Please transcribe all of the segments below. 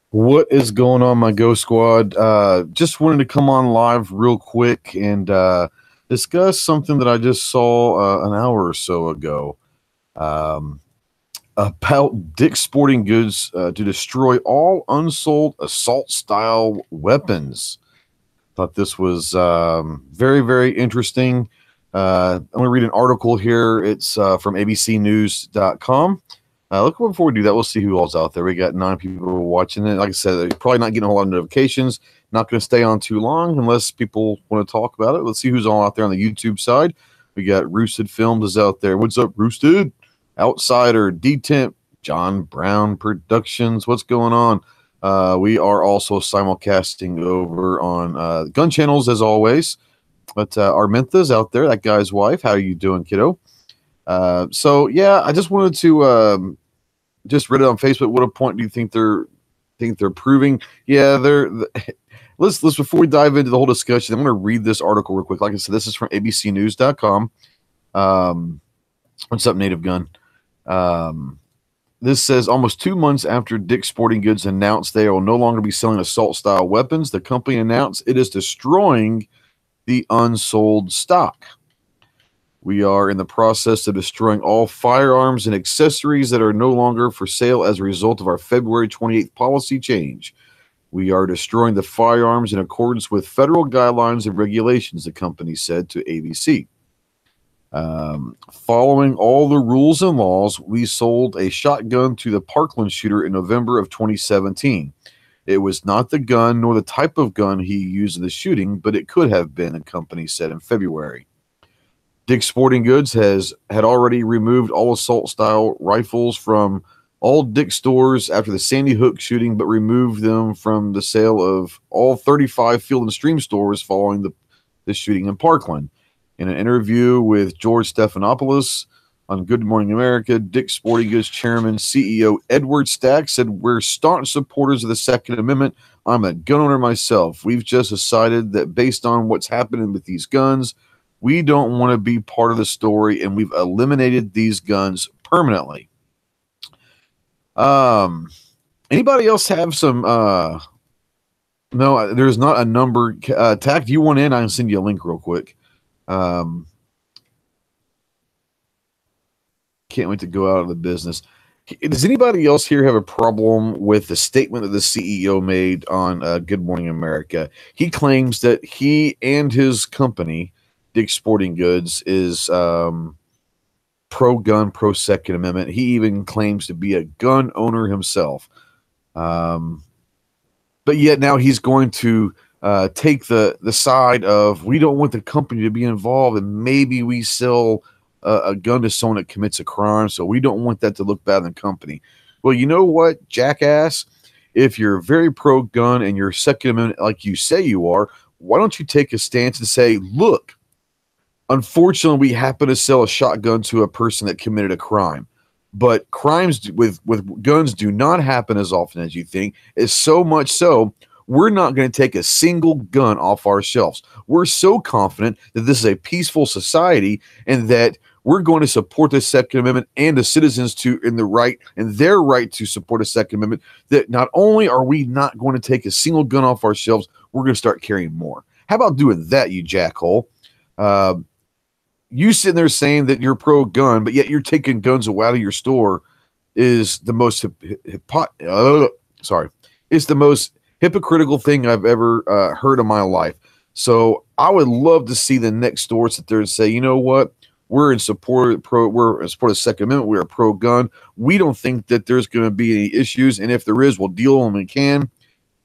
What is going on, my Go Squad? Just wanted to come on live real quick and discuss something that I just saw an hour or so ago about Dick's Sporting Goods to destroy all unsold assault-style weapons. Thought this was very, very interesting. I'm going to read an article here. It's from abcnews.com. Look, before we do that, we'll see who all's out there. We got 9 people watching it. Like I said, they're probably not getting a whole lot of notifications. Not going to stay on too long unless people want to talk about it. Let's see who's all out there on the YouTube side. We got Roosted Films is out there. What's up, Roosted? Outsider, D-Temp, John Brown Productions. What's going on? We are also simulcasting over on GunChannels as always. But Armintha's out there, that guy's wife. How are you doing, kiddo? So yeah, I just wanted to just read it on Facebook. What a point do you think they're proving? Yeah, let's before we dive into the whole discussion, I'm going to read this article real quick. Like I said, this is from abcnews.com. What's up, Native Gun? This says almost 2 months after Dick's Sporting Goods announced they will no longer be selling assault-style weapons, the company announced it is destroying the unsold stock. We are in the process of destroying all firearms and accessories that are no longer for sale as a result of our February 28th policy change. We are destroying the firearms in accordance with federal guidelines and regulations, the company said to ABC. Following all the rules and laws, we sold a shotgun to the Parkland shooter in November of 2017. It was not the gun nor the type of gun he used in the shooting, but it could have been, the company said in February. Dick's Sporting Goods had already removed all assault-style rifles from all Dick's stores after the Sandy Hook shooting, but removed them from the sale of all 35 Field and Stream stores following the shooting in Parkland. In an interview with George Stephanopoulos on Good Morning America, Dick's Sporting Goods chairman, CEO Edward Stack said, "We're staunch supporters of the Second Amendment. I'm a gun owner myself. We've just decided that based on what's happening with these guns, we don't want to be part of the story, and we've eliminated these guns permanently." Anybody else have some no, there's not a number. Tack, do you want in? I can send you a link real quick. Can't wait to go out of the business. Does anybody else here have a problem with the statement that the CEO made on Good Morning America? He claims that he and his company, Dick's Sporting Goods, is pro-gun, pro-Second Amendment. He even claims to be a gun owner himself. But yet now he's going to take the side of, we don't want the company to be involved, and maybe we sell a gun to someone that commits a crime, so we don't want that to look bad in the company. Well, you know what, jackass? If you're very pro-gun and you're Second Amendment like you say you are, why don't you take a stance and say, look, unfortunately, we happen to sell a shotgun to a person that committed a crime. But crimes with guns do not happen as often as you think. It's so much so, we're not going to take a single gun off our shelves. We're so confident that this is a peaceful society and that we're going to support the Second Amendment and the citizens in their right to support a Second Amendment, that not only are we not going to take a single gun off our shelves, we're going to start carrying more. How about doing that, you jackhole? You sitting there saying that you're pro-gun, but yet you're taking guns out of your store is the most it's the most hypocritical thing I've ever heard in my life. So I would love to see the next store sit there and say, you know what? We're in support of Second Amendment. We're pro-gun. We don't think that there's going to be any issues, and if there is, we'll deal with them and can.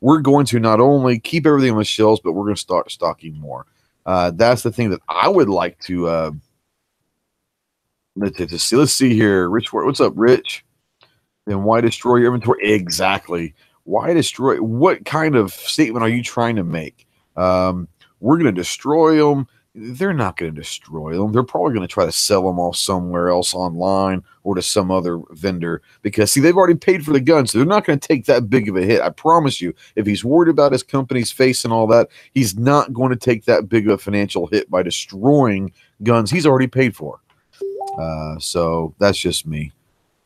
We're going to not only keep everything on the shelves, but we're going to start stocking more. That's the thing that I would like to see. Let's see here. Rich, what's up, Rich? Then why destroy your inventory? Exactly. Why destroy? What kind of statement are you trying to make? We're going to destroy them. They're not going to destroy them. They're probably going to try to sell them off somewhere else online or to some other vendor because, see, they've already paid for the guns. So they're not going to take that big of a hit. I promise you, if he's worried about his company's face and all that, he's not going to take that big of a financial hit by destroying guns he's already paid for. So that's just me.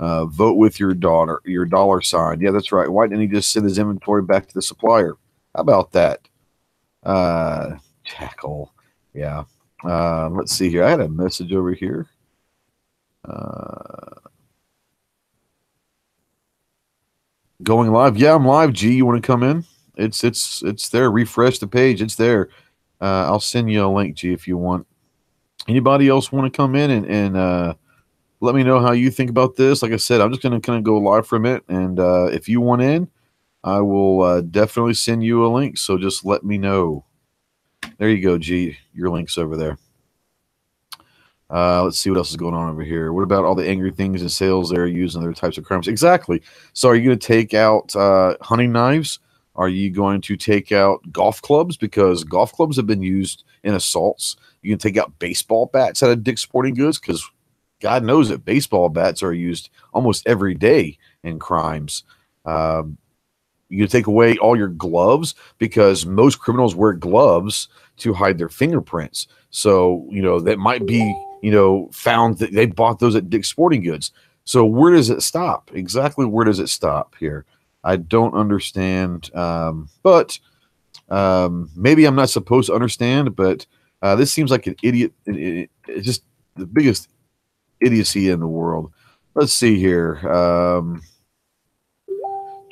Vote with your dollar sign. Yeah, that's right. Why didn't he just send his inventory back to the supplier? How about that? Jackal. Yeah. Let's see here. I had a message over here. Going live. Yeah, I'm live. G, you want to come in? It's there. Refresh the page. It's there. I'll send you a link, G, if you want. Anybody else want to come in and let me know how you think about this? Like I said, I'm just going to kind of go live for a minute, and if you want in, I will definitely send you a link. So just let me know. There you go, G. Your link's over there. Let's see what else is going on over here. What about all the angry things in sales they're using other types of crimes? Exactly. So are you going to take out hunting knives? Are you going to take out golf clubs? Because golf clubs have been used in assaults. You can take out baseball bats out of Dick's Sporting Goods because God knows that baseball bats are used almost every day in crimes. You can take away all your gloves because most criminals wear gloves to hide their fingerprints. So, that might be, found that they bought those at Dick's Sporting Goods. So where does it stop? Exactly where does it stop here? I don't understand. But maybe I'm not supposed to understand, but this seems like an idiot. It's just the biggest idiocy in the world. Let's see here.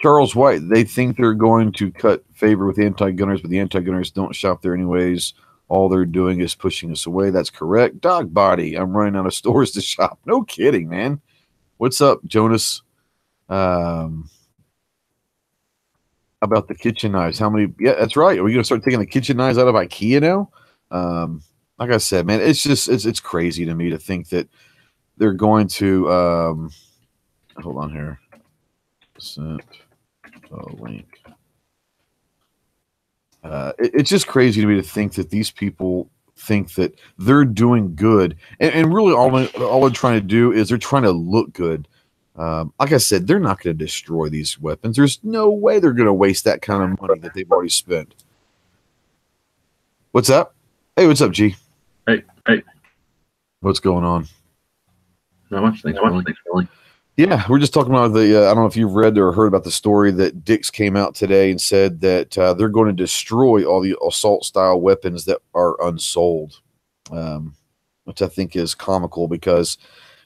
Charles White, they think they're going to cut favor with anti-gunners, but the anti-gunners don't shop there anyways. All they're doing is pushing us away. That's correct. Dog body, I'm running out of stores to shop. No kidding, man. What's up, Jonas? About the kitchen knives. How many? Yeah, that's right. Are we going to start taking the kitchen knives out of IKEA now? Like I said, man, it's just, it's crazy to me to think that they're going to, hold on here. Sent a link. It's just crazy to me to think that these people think that they're doing good, and really all they're trying to do is they're trying to look good. Like I said, they're not going to destroy these weapons. There's no way they're going to waste that kind of money that they've already spent. What's up? Hey, what's up, G? Hey. What's going on? Not much. Thanks, Billy. Yeah, we're just talking about the, I don't know if you've read or heard about the story that Dick's came out today and said that they're going to destroy all the assault-style weapons that are unsold, which I think is comical because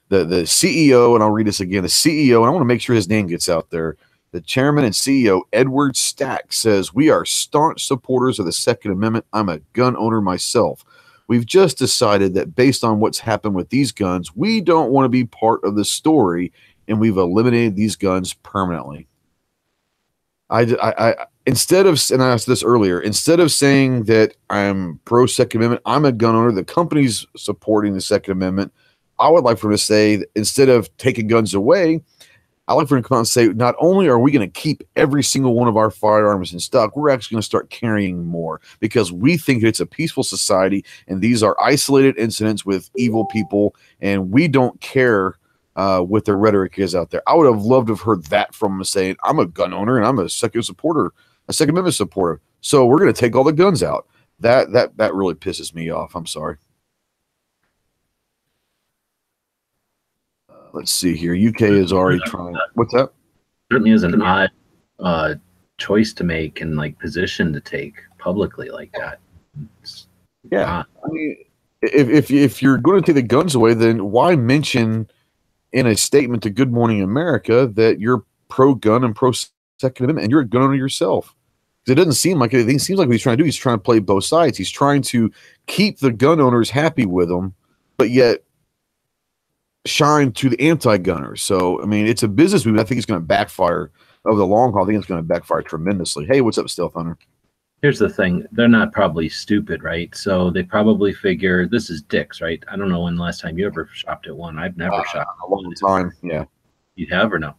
the CEO, and I'll read this again, the CEO, and I want to make sure his name gets out there, the chairman and CEO, Edward Stack, says, "We are staunch supporters of the Second Amendment. I'm a gun owner myself. We've just decided that based on what's happened with these guns, we don't want to be part of the story, and we've eliminated these guns permanently." I instead of, and I asked this earlier, instead of saying that I'm pro Second Amendment, I'm a gun owner, the company's supporting the Second Amendment, I would like for him to say that instead of taking guns away, I'd like for him to come out and say, not only are we going to keep every single one of our firearms in stock, we're actually going to start carrying more because we think it's a peaceful society and these are isolated incidents with evil people, and we don't care what their rhetoric is out there. I would have loved to have heard that from him saying, I'm a gun owner and I'm a Second Amendment supporter. So we're going to take all the guns out. That really pisses me off. I'm sorry. Let's see here. UK is already trying. What's that? Certainly is an odd choice to make and like position to take publicly like that. Yeah, I mean, if you're going to take the guns away, then why mention in a statement to Good Morning America that you're pro-gun and pro-Second Amendment and you're a gun owner yourself? It doesn't seem like anything. It seems like what he's trying to do. He's trying to play both sides. He's trying to keep the gun owners happy with him, but yet shine to the anti-gunners. So, I mean, it's a business move. I think it's going to backfire over the long haul. I think it's going to backfire tremendously. Hey, what's up, Stealth Hunter? Here's the thing. They're not probably stupid, right? So they probably figure this is Dick's, right? I don't know when the last time you ever shopped at one. I've never shopped. A long time, yeah. You have or no?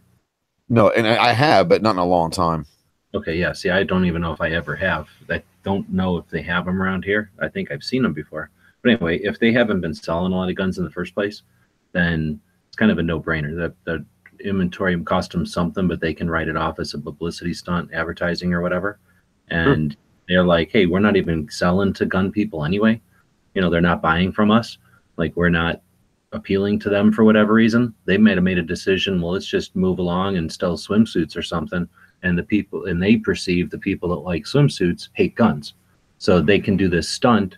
No, and I have, but not in a long time. Okay, yeah. See, I don't even know if I ever have. I don't know if they have them around here. I think I've seen them before. But anyway, if they haven't been selling a lot of guns in the first place, then it's kind of a no-brainer. The inventory cost them something, but they can write it off as a publicity stunt, advertising or whatever. Sure. And they're like, hey, we're not even selling to gun people anyway. You know, they're not buying from us. Like, we're not appealing to them for whatever reason. They might have made a decision, well, let's just move along and sell swimsuits or something. And the people, and they perceive the people that like swimsuits hate guns. So they can do this stunt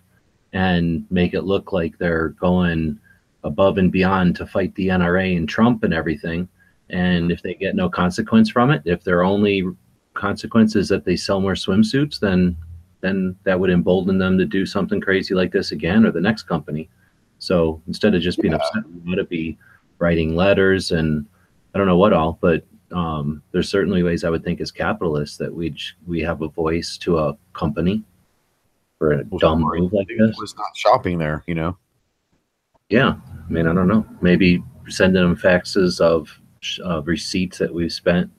and make it look like they're going above and beyond to fight the NRA and Trump and everything. And if they get no consequence from it, if their only consequence is that they sell more swimsuits, then that would embolden them to do something crazy like this again, or the next company. So instead of just being upset, we ought to be writing letters and I don't know what all, but there's certainly ways I would think as capitalists that we have a voice to a company for a dumb move like this. Was not shopping there, you know. Yeah, I mean, I don't know. Maybe sending them faxes of receipts that we've spent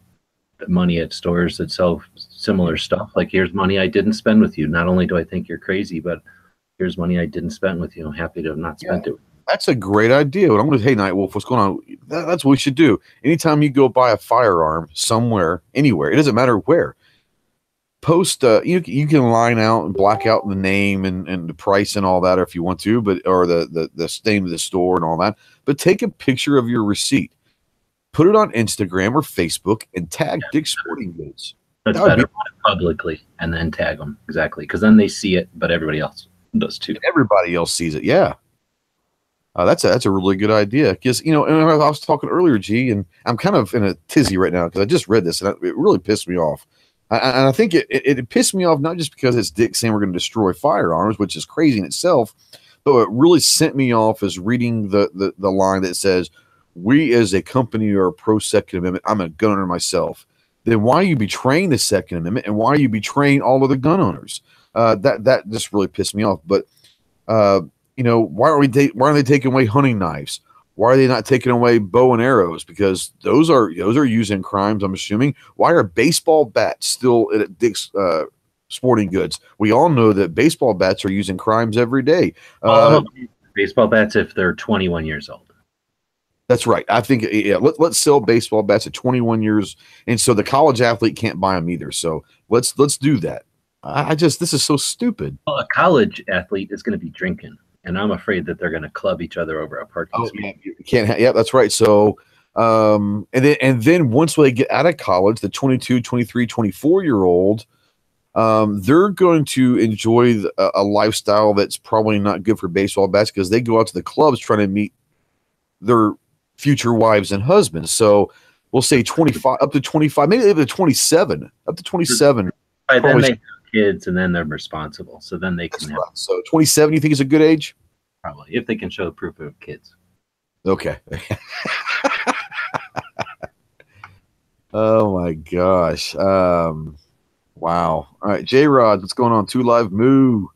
money at stores that sell similar stuff. Like, here's money I didn't spend with you. Not only do I think you're crazy, but here's money I didn't spend with you. I'm happy to have not spent it. That's a great idea. I'm going to, hey, Nightwolf, what's going on? That's what we should do. Anytime you go buy a firearm somewhere, anywhere, it doesn't matter where, post, you can line out and black out the name and the price and all that if you want to, but or the name of the store and all that. But take a picture of your receipt, put it on Instagram or Facebook, and tag Dick's Sporting Goods. That's better publicly, and then tag them exactly, because then they see it, but everybody else does too. Everybody else sees it. Yeah. That's a really good idea, because and I was talking earlier, G, and I'm kind of in a tizzy right now because I just read this and it really pissed me off. And I think it pissed me off not just because it's Dick saying we're going to destroy firearms, which is crazy in itself, but what really sent me off is reading the line that says, "We as a company are pro Second Amendment. I'm a gun owner myself." Then why are you betraying the Second Amendment, and why are you betraying all of the gun owners? That just really pissed me off. But why aren't they taking away hunting knives? Why are they not taking away bow and arrows? Because those are used in crimes, I'm assuming. Why are baseball bats still at Dick's Sporting Goods? We all know that baseball bats are used in crimes every day. Baseball bats if they're 21 years old. That's right. I think let's sell baseball bats at 21 years, and so the college athlete can't buy them either. So let's do that. This is so stupid. Well, a college athlete is going to be drinking, and I'm afraid that they're going to club each other over a parking spot. Yeah, you can't. Yeah, that's right. So, and then once they get out of college, the 22, 23, 24-year-old, they're going to enjoy a lifestyle that's probably not good for baseball bats, because they go out to the clubs trying to meet their future wives and husbands. So we'll say 25, up to 25, maybe up to 27, up to 27. Then they have kids, and then they're responsible. So then they can have. Right. So 27, you think is a good age? Probably, if they can show proof of kids. Okay. Oh my gosh. Wow. All right, J-Rod, what's going on? 2 Live Moo.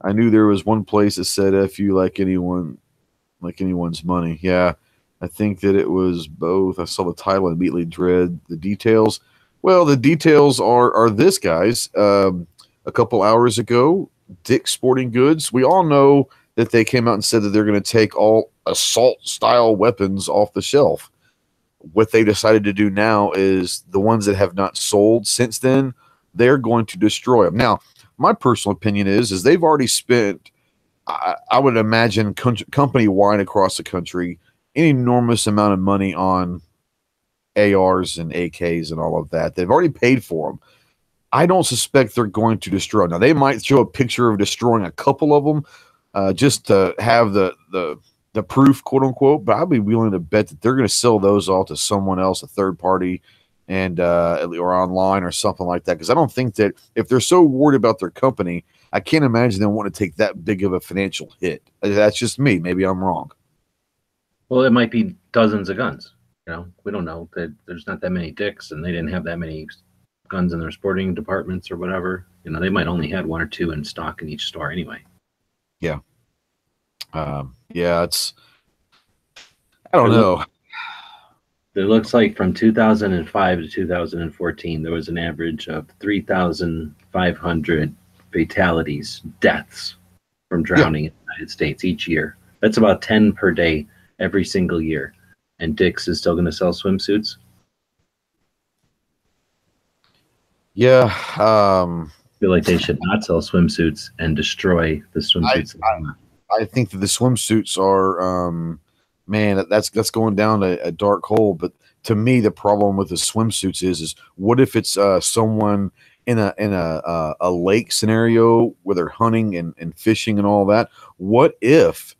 I knew there was one place that said "F you like anyone's money." Yeah, I think that it was both. I saw the title and immediately dread the details. Well, the details are this, guys. A couple hours ago, Dick's Sporting Goods, we all know that they came out and said that they're going to take all assault-style weapons off the shelf. What they decided to do now is the ones that have not sold since then, they're going to destroy them. Now, my personal opinion is they've already spent, I would imagine, company-wide across the country, an enormous amount of money on ARs and AKs and all of that. They've already paid for them. I don't suspect they're going to destroy. Now, they might show a picture of destroying a couple of them just to have the proof, quote unquote, but I'd be willing to bet that they're going to sell those all to someone else, a third party, and or online or something like that. Because I don't think that if they're so worried about their company, I can't imagine them want to take that big of a financial hit. That's just me. Maybe I'm wrong. Well, it might be dozens of guns. We don't know. There's not that many Dicks, and they didn't have that many guns in their sporting departments or whatever. They might only had 1 or 2 in stock in each store anyway. Yeah. Yeah, I don't know. It looks like from 2005 to 2014, there was an average of 3,500 fatalities, deaths from drowning in the United States each year. That's about 10 per day every single year. And Dick's is still going to sell swimsuits? Yeah. I feel like they should not sell swimsuits and destroy the swimsuits. I think that the swimsuits are, man, that's going down a dark hole. But to me, the problem with the swimsuits is what if it's someone in a lake scenario where they're hunting and fishing and all that? What if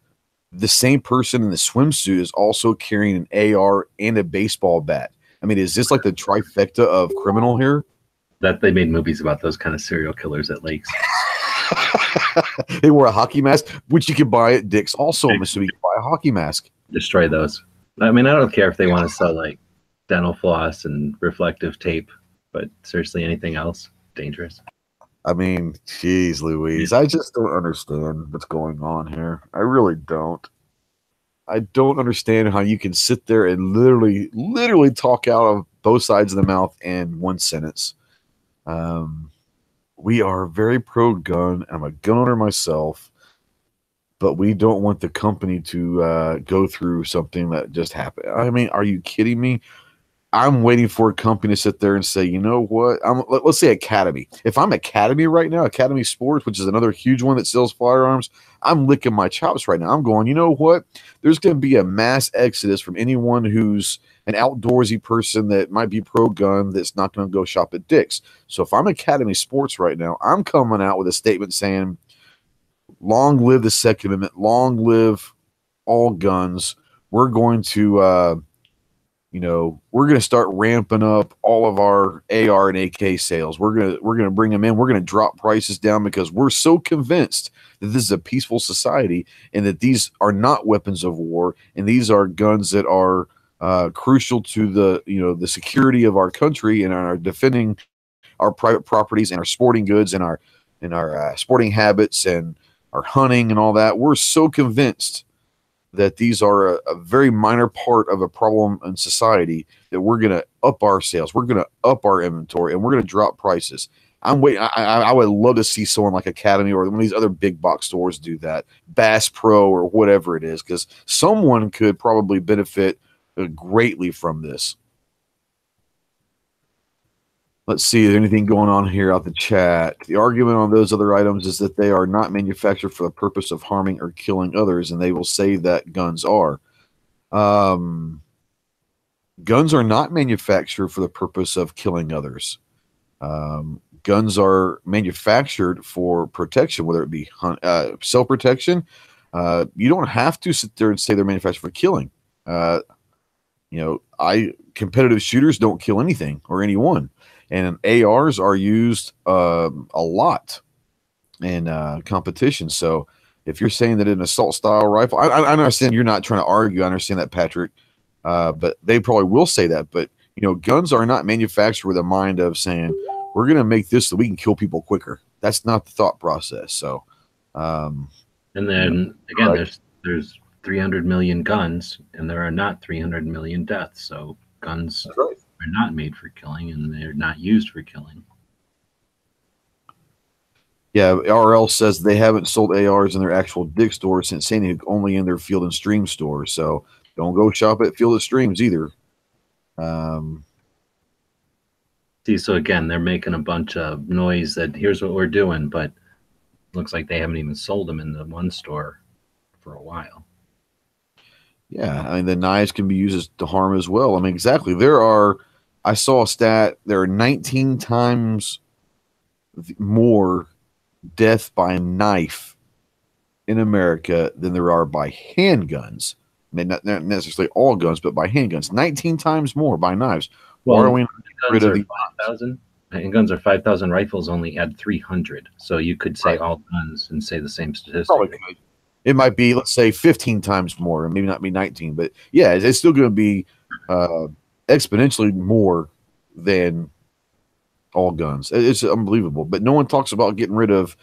the same person in the swimsuit is also carrying an AR and a baseball bat? I mean, is this like the trifecta of criminal here? That they made movies about those kind of serial killers at lakes. They wore a hockey mask, which you could buy at Dick's also, so you could buy a hockey mask. Destroy those. I mean, I don't care if they want to sell like dental floss and reflective tape, but seriously, anything else, dangerous. I mean, geez, Louise, I just don't understand what's going on here. I really don't. I don't understand how you can sit there and literally talk out of both sides of the mouth in one sentence. We are very pro-gun. I'm a gun owner myself, but we don't want the company to go through something that just happened. I mean, are you kidding me? I'm waiting for a company to sit there and say, you know what? Let's say Academy. If I'm Academy right now, Academy Sports, which is another huge one that sells firearms, I'm licking my chops right now. I'm going, you know what? There's going to be a mass exodus from anyone who's an outdoorsy person that might be pro-gun that's not going to go shop at Dick's. So if I'm Academy Sports right now, I'm coming out with a statement saying, long live the Second Amendment, long live all guns. We're going to we're going to start ramping up all of our AR and AK sales. We're going to bring them in. We're going to drop prices down because we're so convinced that this is a peaceful society and that these are not weapons of war and these are guns that are crucial to the security of our country and are defending our private properties and our sporting goods and our sporting habits and our hunting and all that. We're so convinced that these are a very minor part of a problem in society that we're going to up our sales. We're going to up our inventory and we're going to drop prices. I'm waiting. I would love to see someone like Academy or one of these other big box stores do that, Bass Pro or whatever it is, because someone could probably benefit greatly from this. Let's see, is there anything going on here out the chat? The argument on those other items is that they are not manufactured for the purpose of harming or killing others, and they will say that guns are. Guns are not manufactured for the purpose of killing others. Guns are manufactured for protection, whether it be self-protection. You don't have to sit there and say they're manufactured for killing. Competitive shooters don't kill anything or anyone. And ARs are used a lot in competition. So if you're saying that an assault style rifle, I understand you're not trying to argue. I understand that, Patrick. But they probably will say that. But, guns are not manufactured with a mind of saying, we're going to make this so we can kill people quicker. That's not the thought process. So, and then again, there's 300 million guns and there are not 300 million deaths. So guns are not made for killing and they're not used for killing. Yeah, RL says they haven't sold ARs in their actual Dick stores since Sandy Hook, only in their Field and Stream stores. So don't go shop at Field and Streams either. See, so again, they're making a bunch of noise that here's what we're doing, but looks like they haven't even sold them in the one store for a while. Yeah, I mean, the knives can be used to harm as well. I mean, exactly. I saw a stat, there are 19 times more death by knife in America than there are by handguns. I mean, not necessarily all guns, but by handguns. 19 times more by knives. Well, why are we not rid of the 5,000? Handguns are 5,000. Rifles only add 300. So you could say all guns and say the same statistic. Probably could. It might be, let's say, 15 times more, maybe not be 19, but yeah, it's still going to be exponentially more than all guns. It's unbelievable. But no one talks about getting rid of,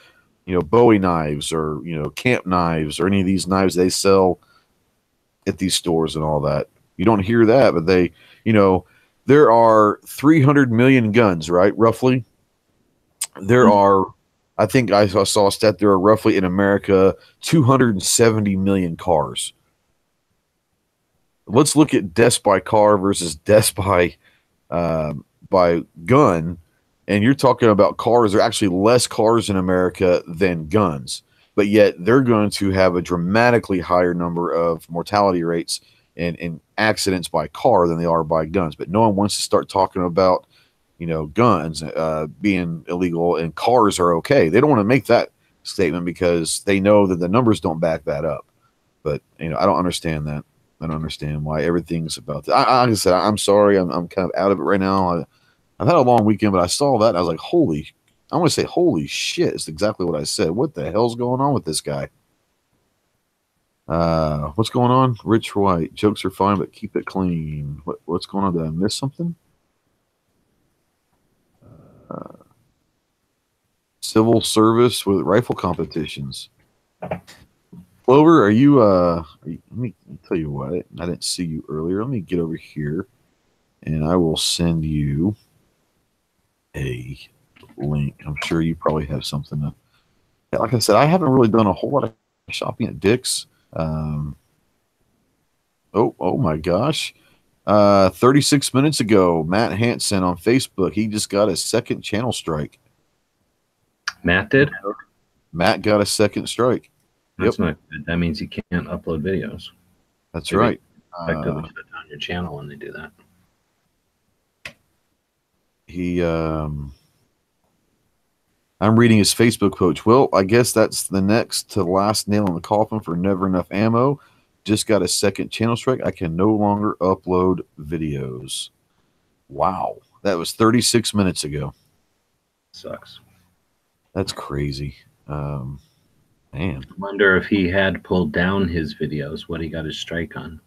Bowie knives or, camp knives or any of these knives they sell at these stores and all that. You don't hear that, but you know, there are 300 million guns, right? Roughly. There are, I think I saw a stat, there are roughly in America 270 million cars. Let's look at deaths by car versus deaths by gun. And you're talking about cars. There are actually less cars in America than guns, but yet they're going to have a dramatically higher number of mortality rates and accidents by car than they are by guns. But no one wants to start talking about, you know, guns being illegal and cars are okay. They don't want to make that statement because they know that the numbers don't back that up. But, you know, I don't understand that. I don't understand why everything's about that. Like I said, I'm sorry. I'm kind of out of it right now. I've had a long weekend, but I saw that and I was like, I want to say, holy shit. It's exactly what I said. What the hell's going on with this guy? What's going on? Rich White. Jokes are fine, but keep it clean. What's going on? Did I miss something? Civil service with rifle competitions. Clover, are you, let me tell you what, I didn't see you earlier. Let me get over here and I will send you a link. I'm sure you probably have something to, like I said, I haven't really done a whole lot of shopping at Dick's. Oh my gosh. 36 minutes ago, Matt Hansen on Facebook, he just got a second channel strike. Matt did? Matt got a second strike. That's not good. That means you can't upload videos. That's right. Effectively shut down your channel when they do that. I'm reading his Facebook post. Well, I guess that's the next to last nail in the coffin for Never Enough Ammo. Just got a second channel strike. I can no longer upload videos. Wow. That was 36 minutes ago. Sucks. That's crazy. Man. I wonder if he had pulled down his videos, what he got his strike on.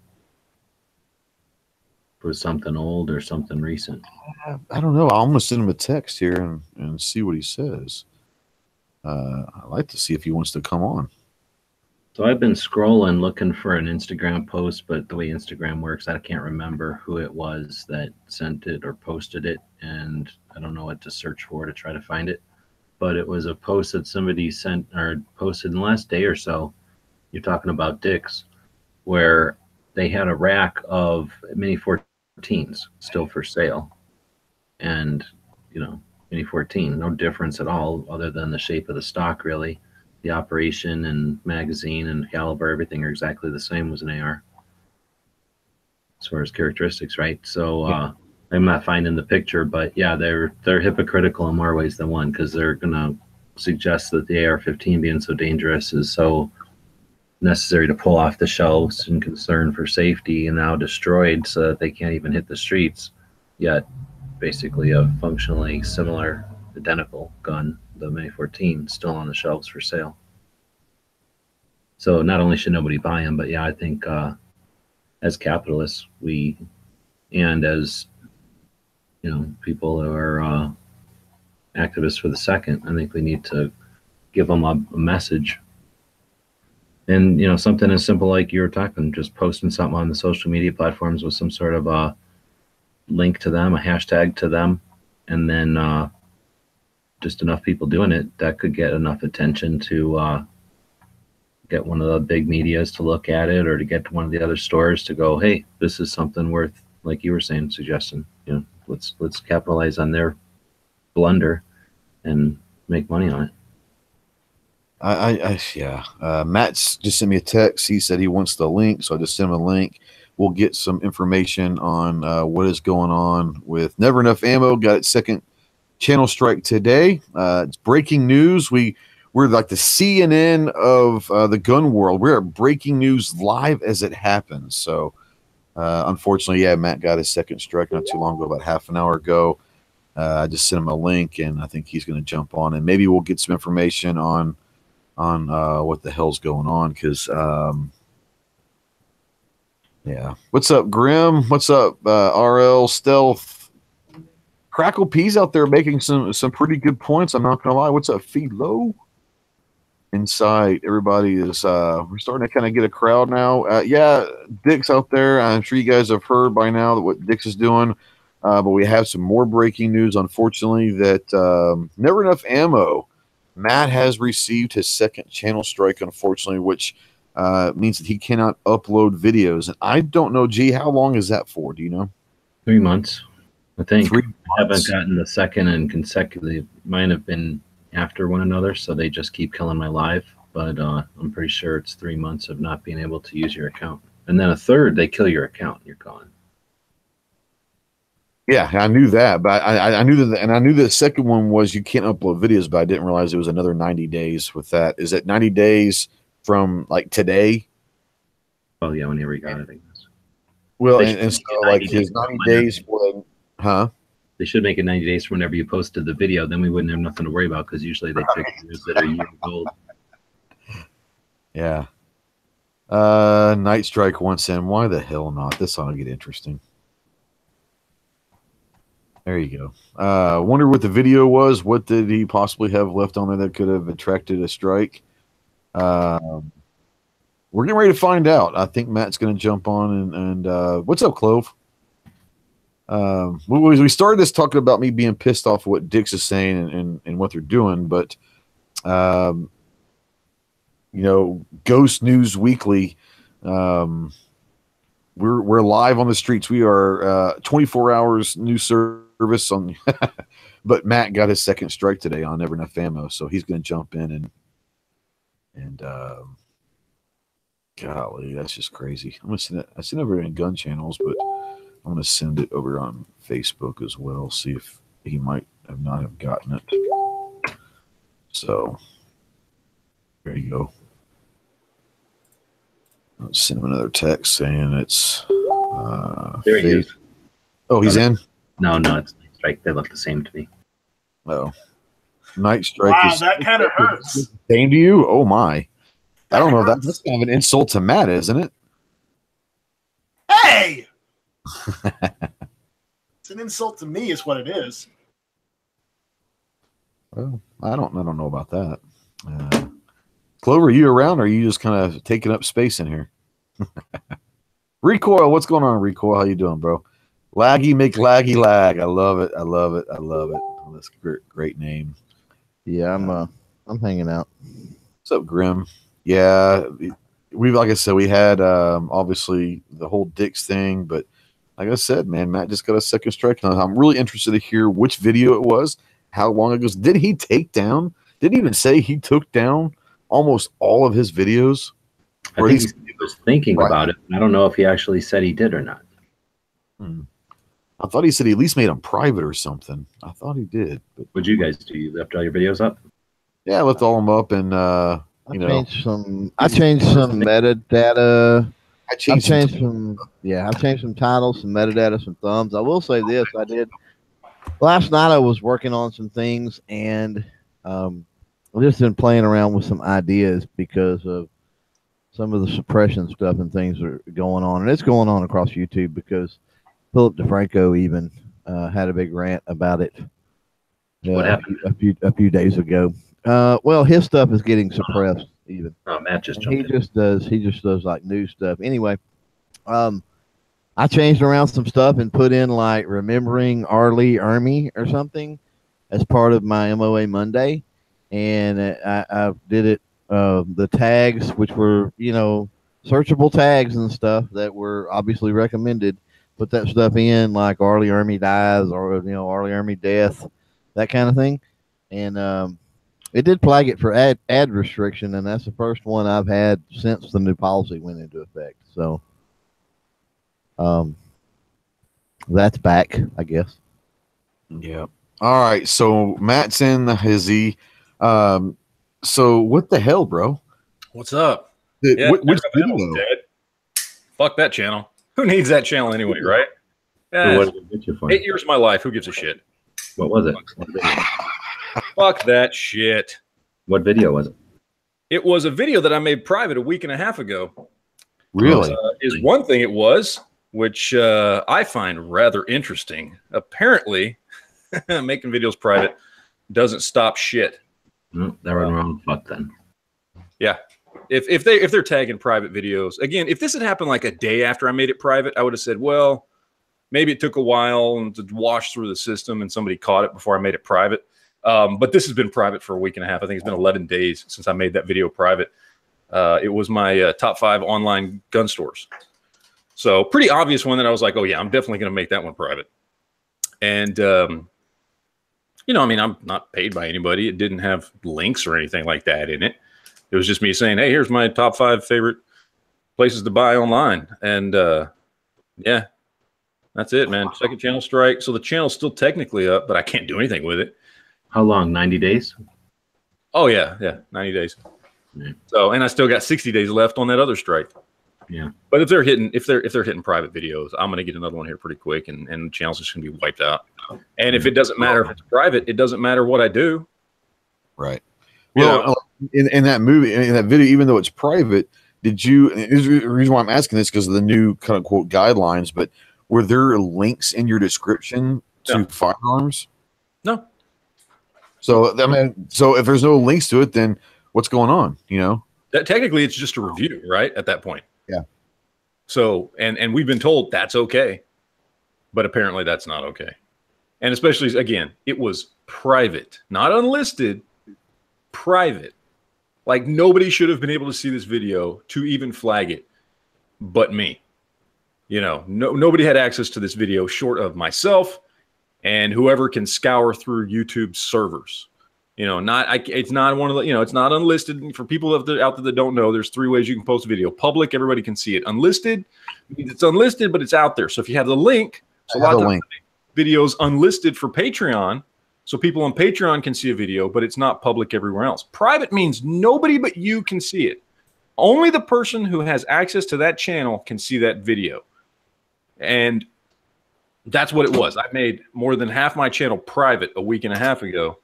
Was something old or something recent? I don't know. I'm going to send him a text here and see what he says. I'd like to see if he wants to come on. So I've been scrolling looking for an Instagram post, but the way Instagram works, I can't remember who it was that sent it or posted it, and I don't know what to search for to try to find it. But it was a post that somebody sent or posted in the last day or so. You're talking about Dick's, where they had a rack of Mini 14s still for sale. And, you know, Mini 14, no difference at all other than the shape of the stock, really. The operation and magazine and caliber, everything are exactly the same as an AR as far as characteristics, right? So I'm not finding the picture, but yeah, they're hypocritical in more ways than one, because they're going to suggest that the AR-15 being so dangerous is so necessary to pull off the shelves and concern for safety, and now destroyed so that they can't even hit the streets. Yet basically a functionally similar, identical gun, the Mini 14, still on the shelves for sale. So not only should nobody buy them, but yeah, I think as capitalists, and as, you know, people who are activists for the second, I think we need to give them a message. And, you know, something as simple like you were talking, just posting something on the social media platforms with some sort of a link to them, a hashtag to them, and then just enough people doing it, that could get enough attention to get one of the big medias to look at it, or to get to one of the other stores to go, hey, this is something worth, like you were saying, suggesting, you know, let's capitalize on their blunder and make money on it. Yeah. Matt's just sent me a text. He said he wants the link, so I just sent him a link. We'll get some information on what is going on with Never Enough Ammo. Got its second channel strike today. It's breaking news. We're like the CNN of the gun world. We're breaking news live as it happens. So unfortunately, yeah, Matt got his second strike not too long ago, about half an hour ago. I just sent him a link, and I think he's going to jump on, and maybe we'll get some information on what the hell's going on, because yeah. What's up, Grim? What's up, RL Stealth? Crackle P's out there making some pretty good points. I'm not gonna lie. What's up, Feed Low? inside. Everybody is we're starting to kind of get a crowd now. Yeah, Dick's out there. I'm sure you guys have heard by now that what Dick's is doing. But we have some more breaking news, unfortunately, that Never Enough Ammo. Matt has received his second channel strike, unfortunately, which means that he cannot upload videos. And I don't know, G, how long is that for? Do you know? 3 months, I think. 3 I haven't gotten the second and consecutive. Mine have been after one another, so they just keep killing my live. But I'm pretty sure it's 3 months of not being able to use your account. And then a third, they kill your account and you're gone. Yeah, I knew that, but I knew that, and I knew the second one was you can't upload videos, but I didn't realize it was another 90 days with that. Is it 90 days from like today? Oh yeah, whenever you got it, I guess. Well, and so like his 90 days for the, huh? They should make it 90 days from whenever you posted the video. Then we wouldn't have nothing to worry about because usually they pick videos that are years old. Yeah. Night Strike once in. Why the hell not? This ought to get interesting. There you go. Wonder what the video was. What did he possibly have left on there that could have attracted a strike? We're getting ready to find out. I think Matt's going to jump on and what's up, Clove? We started this talking about me being pissed off what Dix is saying and what they're doing, but you know, Ghost News Weekly. We're live on the streets. We are 24 hours news service on, but Matt got his second strike today on Never Enough Ammo, so he's going to jump in and golly, that's just crazy. I'm gonna send it. I sent it over in GunChannels, but I'm gonna send it over on Facebook as well. See if he might have not have gotten it. So there you go. I'll send him another text saying it's there he is. Oh, he's in? No, it's Night Strike. They look the same to me. Oh. Night Strike. Wow, that kind of hurts. Same to you? Oh my. I don't know. That's kind of an insult to Matt, isn't it? Hey! It's an insult to me, is what it is. Well, I don't know about that. Clover, are you around, or are you just kind of taking up space in here? Recoil, what's going on, Recoil? How you doing, bro? Laggy make laggy lag. I love it. I love it. I love it. Oh, that's a great name. Yeah, I'm hanging out. What's up, Grim? Yeah, like I said, we had obviously the whole Dix thing, but like I said, man, Matt just got a second strike. I'm really interested to hear which video it was, how long ago. Did he take down? Didn't even say he took down almost all of his videos. I think he was thinking about it. I don't know if he actually said he did or not. I thought he said he at least made them private or something. I thought he did. But what'd you guys do? You left all your videos up? Yeah, I left all of them up, and I changed some metadata. I changed some titles, some metadata, some thumbs. I will say this: I did last night. I was working on some things, and I've just been playing around with some ideas because of some of the suppression stuff and things that are going on, and it's going on across YouTube because Philip DeFranco even had a big rant about it. What happened? A few days ago. Well, his stuff is getting suppressed even. Oh, Matt just jumped in. He just does like new stuff. Anyway, I changed around some stuff and put in like remembering Arlie Army or something as part of my MOA Monday, and I did it. The tags, which were searchable tags and stuff that were obviously recommended, put that stuff in like Arlie Army dies or Arlie Army death, that kind of thing, and it did flag it for ad restriction, and that's the first one I've had since the new policy went into effect. So, that's back, I guess. Yeah. All right. So Matt's in the hizzy. So what the hell, bro? What's up? Which video? Fuck that channel. Who needs that channel anyway, right? Yeah, What did it get you for? 8 years of my life. Who gives a shit? What was it? Fuck that shit. What video was it? It was a video that I made private a week and a half ago. Really? Is one thing it was, which I find rather interesting. Apparently, making videos private doesn't stop shit. No, that went wrong. Fuck then. Yeah. If they're tagging private videos, again, if this had happened like a day after I made it private, I would have said, well, maybe it took a while to wash through the system and somebody caught it before I made it private. But this has been private for a week and a half. I think it's been 11 days since I made that video private. It was my top 5 online gun stores. So pretty obvious one that I was like, oh yeah, I'm definitely going to make that one private. And, you know, I mean, I'm not paid by anybody. It didn't have links or anything like that in it. It was just me saying, hey, here's my top 5 favorite places to buy online. And yeah, that's it, man. Second channel strike. So the channel's still technically up, but I can't do anything with it. How long? 90 days? Oh, yeah. Yeah, 90 days. Yeah. So, and I still got 60 days left on that other strike. Yeah. But if they're hitting private videos, I'm going to get another one here pretty quick, and the channel's just going to be wiped out. And if it doesn't matter if it's private, it doesn't matter what I do. Right. Well, in that movie, in that video, even though it's private, did you? The reason why I'm asking this because of the new kind of quote guidelines. But were there links in your description to firearms? No. So I mean, so if there's no links to it, then what's going on? You know, that technically it's just a review, right? At that point. Yeah. So and we've been told that's okay, but apparently that's not okay. And especially again, it was private, not unlisted. Private. Like nobody should have been able to see this video to even flag it but me. You know, nobody had access to this video short of myself and whoever can scour through YouTube servers. You know, it's not one of the, you know, it's not unlisted. For people out there that don't know, there's 3 ways you can post a video. Public, everybody can see it. Unlisted, it's unlisted, but it's out there. So if you have the link, so a lot of times videos unlisted for Patreon. So people on Patreon can see a video, but it's not public everywhere else. Private means nobody but you can see it. Only the person who has access to that channel can see that video. And that's what it was. I made more than half my channel private a week and a half ago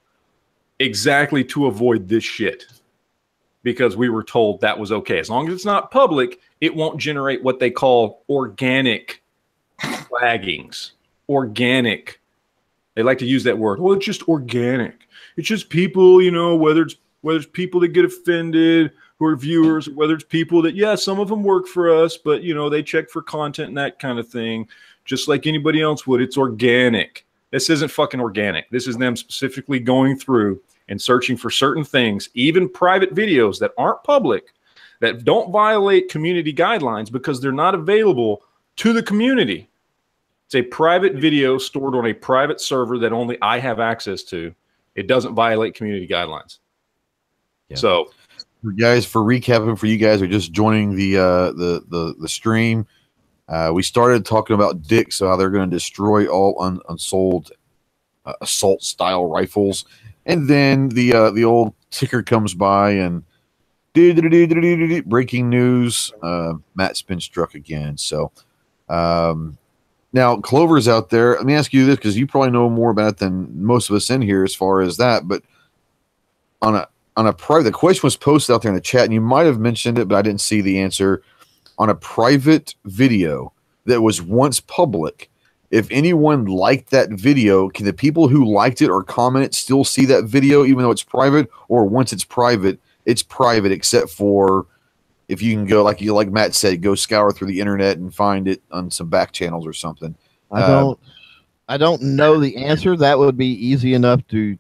exactly to avoid this shit. Because we were told that was okay. As long as it's not public, it won't generate what they call organic flaggings. Organic. They like to use that word. Well, it's just organic. It's just people, you know, whether it's people that get offended who are viewers, or whether it's people that, yeah, some of them work for us, but, you know, they check for content and that kind of thing, just like anybody else would. It's organic. This isn't fucking organic. This is them specifically going through and searching for certain things, even private videos that aren't public, that don't violate community guidelines because they're not available to the community. It's a private video stored on a private server that only I have access to. It doesn't violate community guidelines. Yeah. So, guys, for recapping for you guys who are just joining the stream, we started talking about dicks, so how they're going to destroy all unsold assault style rifles, and then the old ticker comes by and breaking news. Matt's been struck again. So. Now, Clover's out there. Let me ask you this, because you probably know more about it than most of us in here as far as that. But on a private, the question was posted out there in the chat, and you might have mentioned it, but I didn't see the answer. On a private video that was once public, if anyone liked that video, can the people who liked it or commented still see that video even though it's private? Or once it's private except for if you can go, like Matt said, go scour through the internet and find it on some back channels or something. I don't know the answer. That would be easy enough to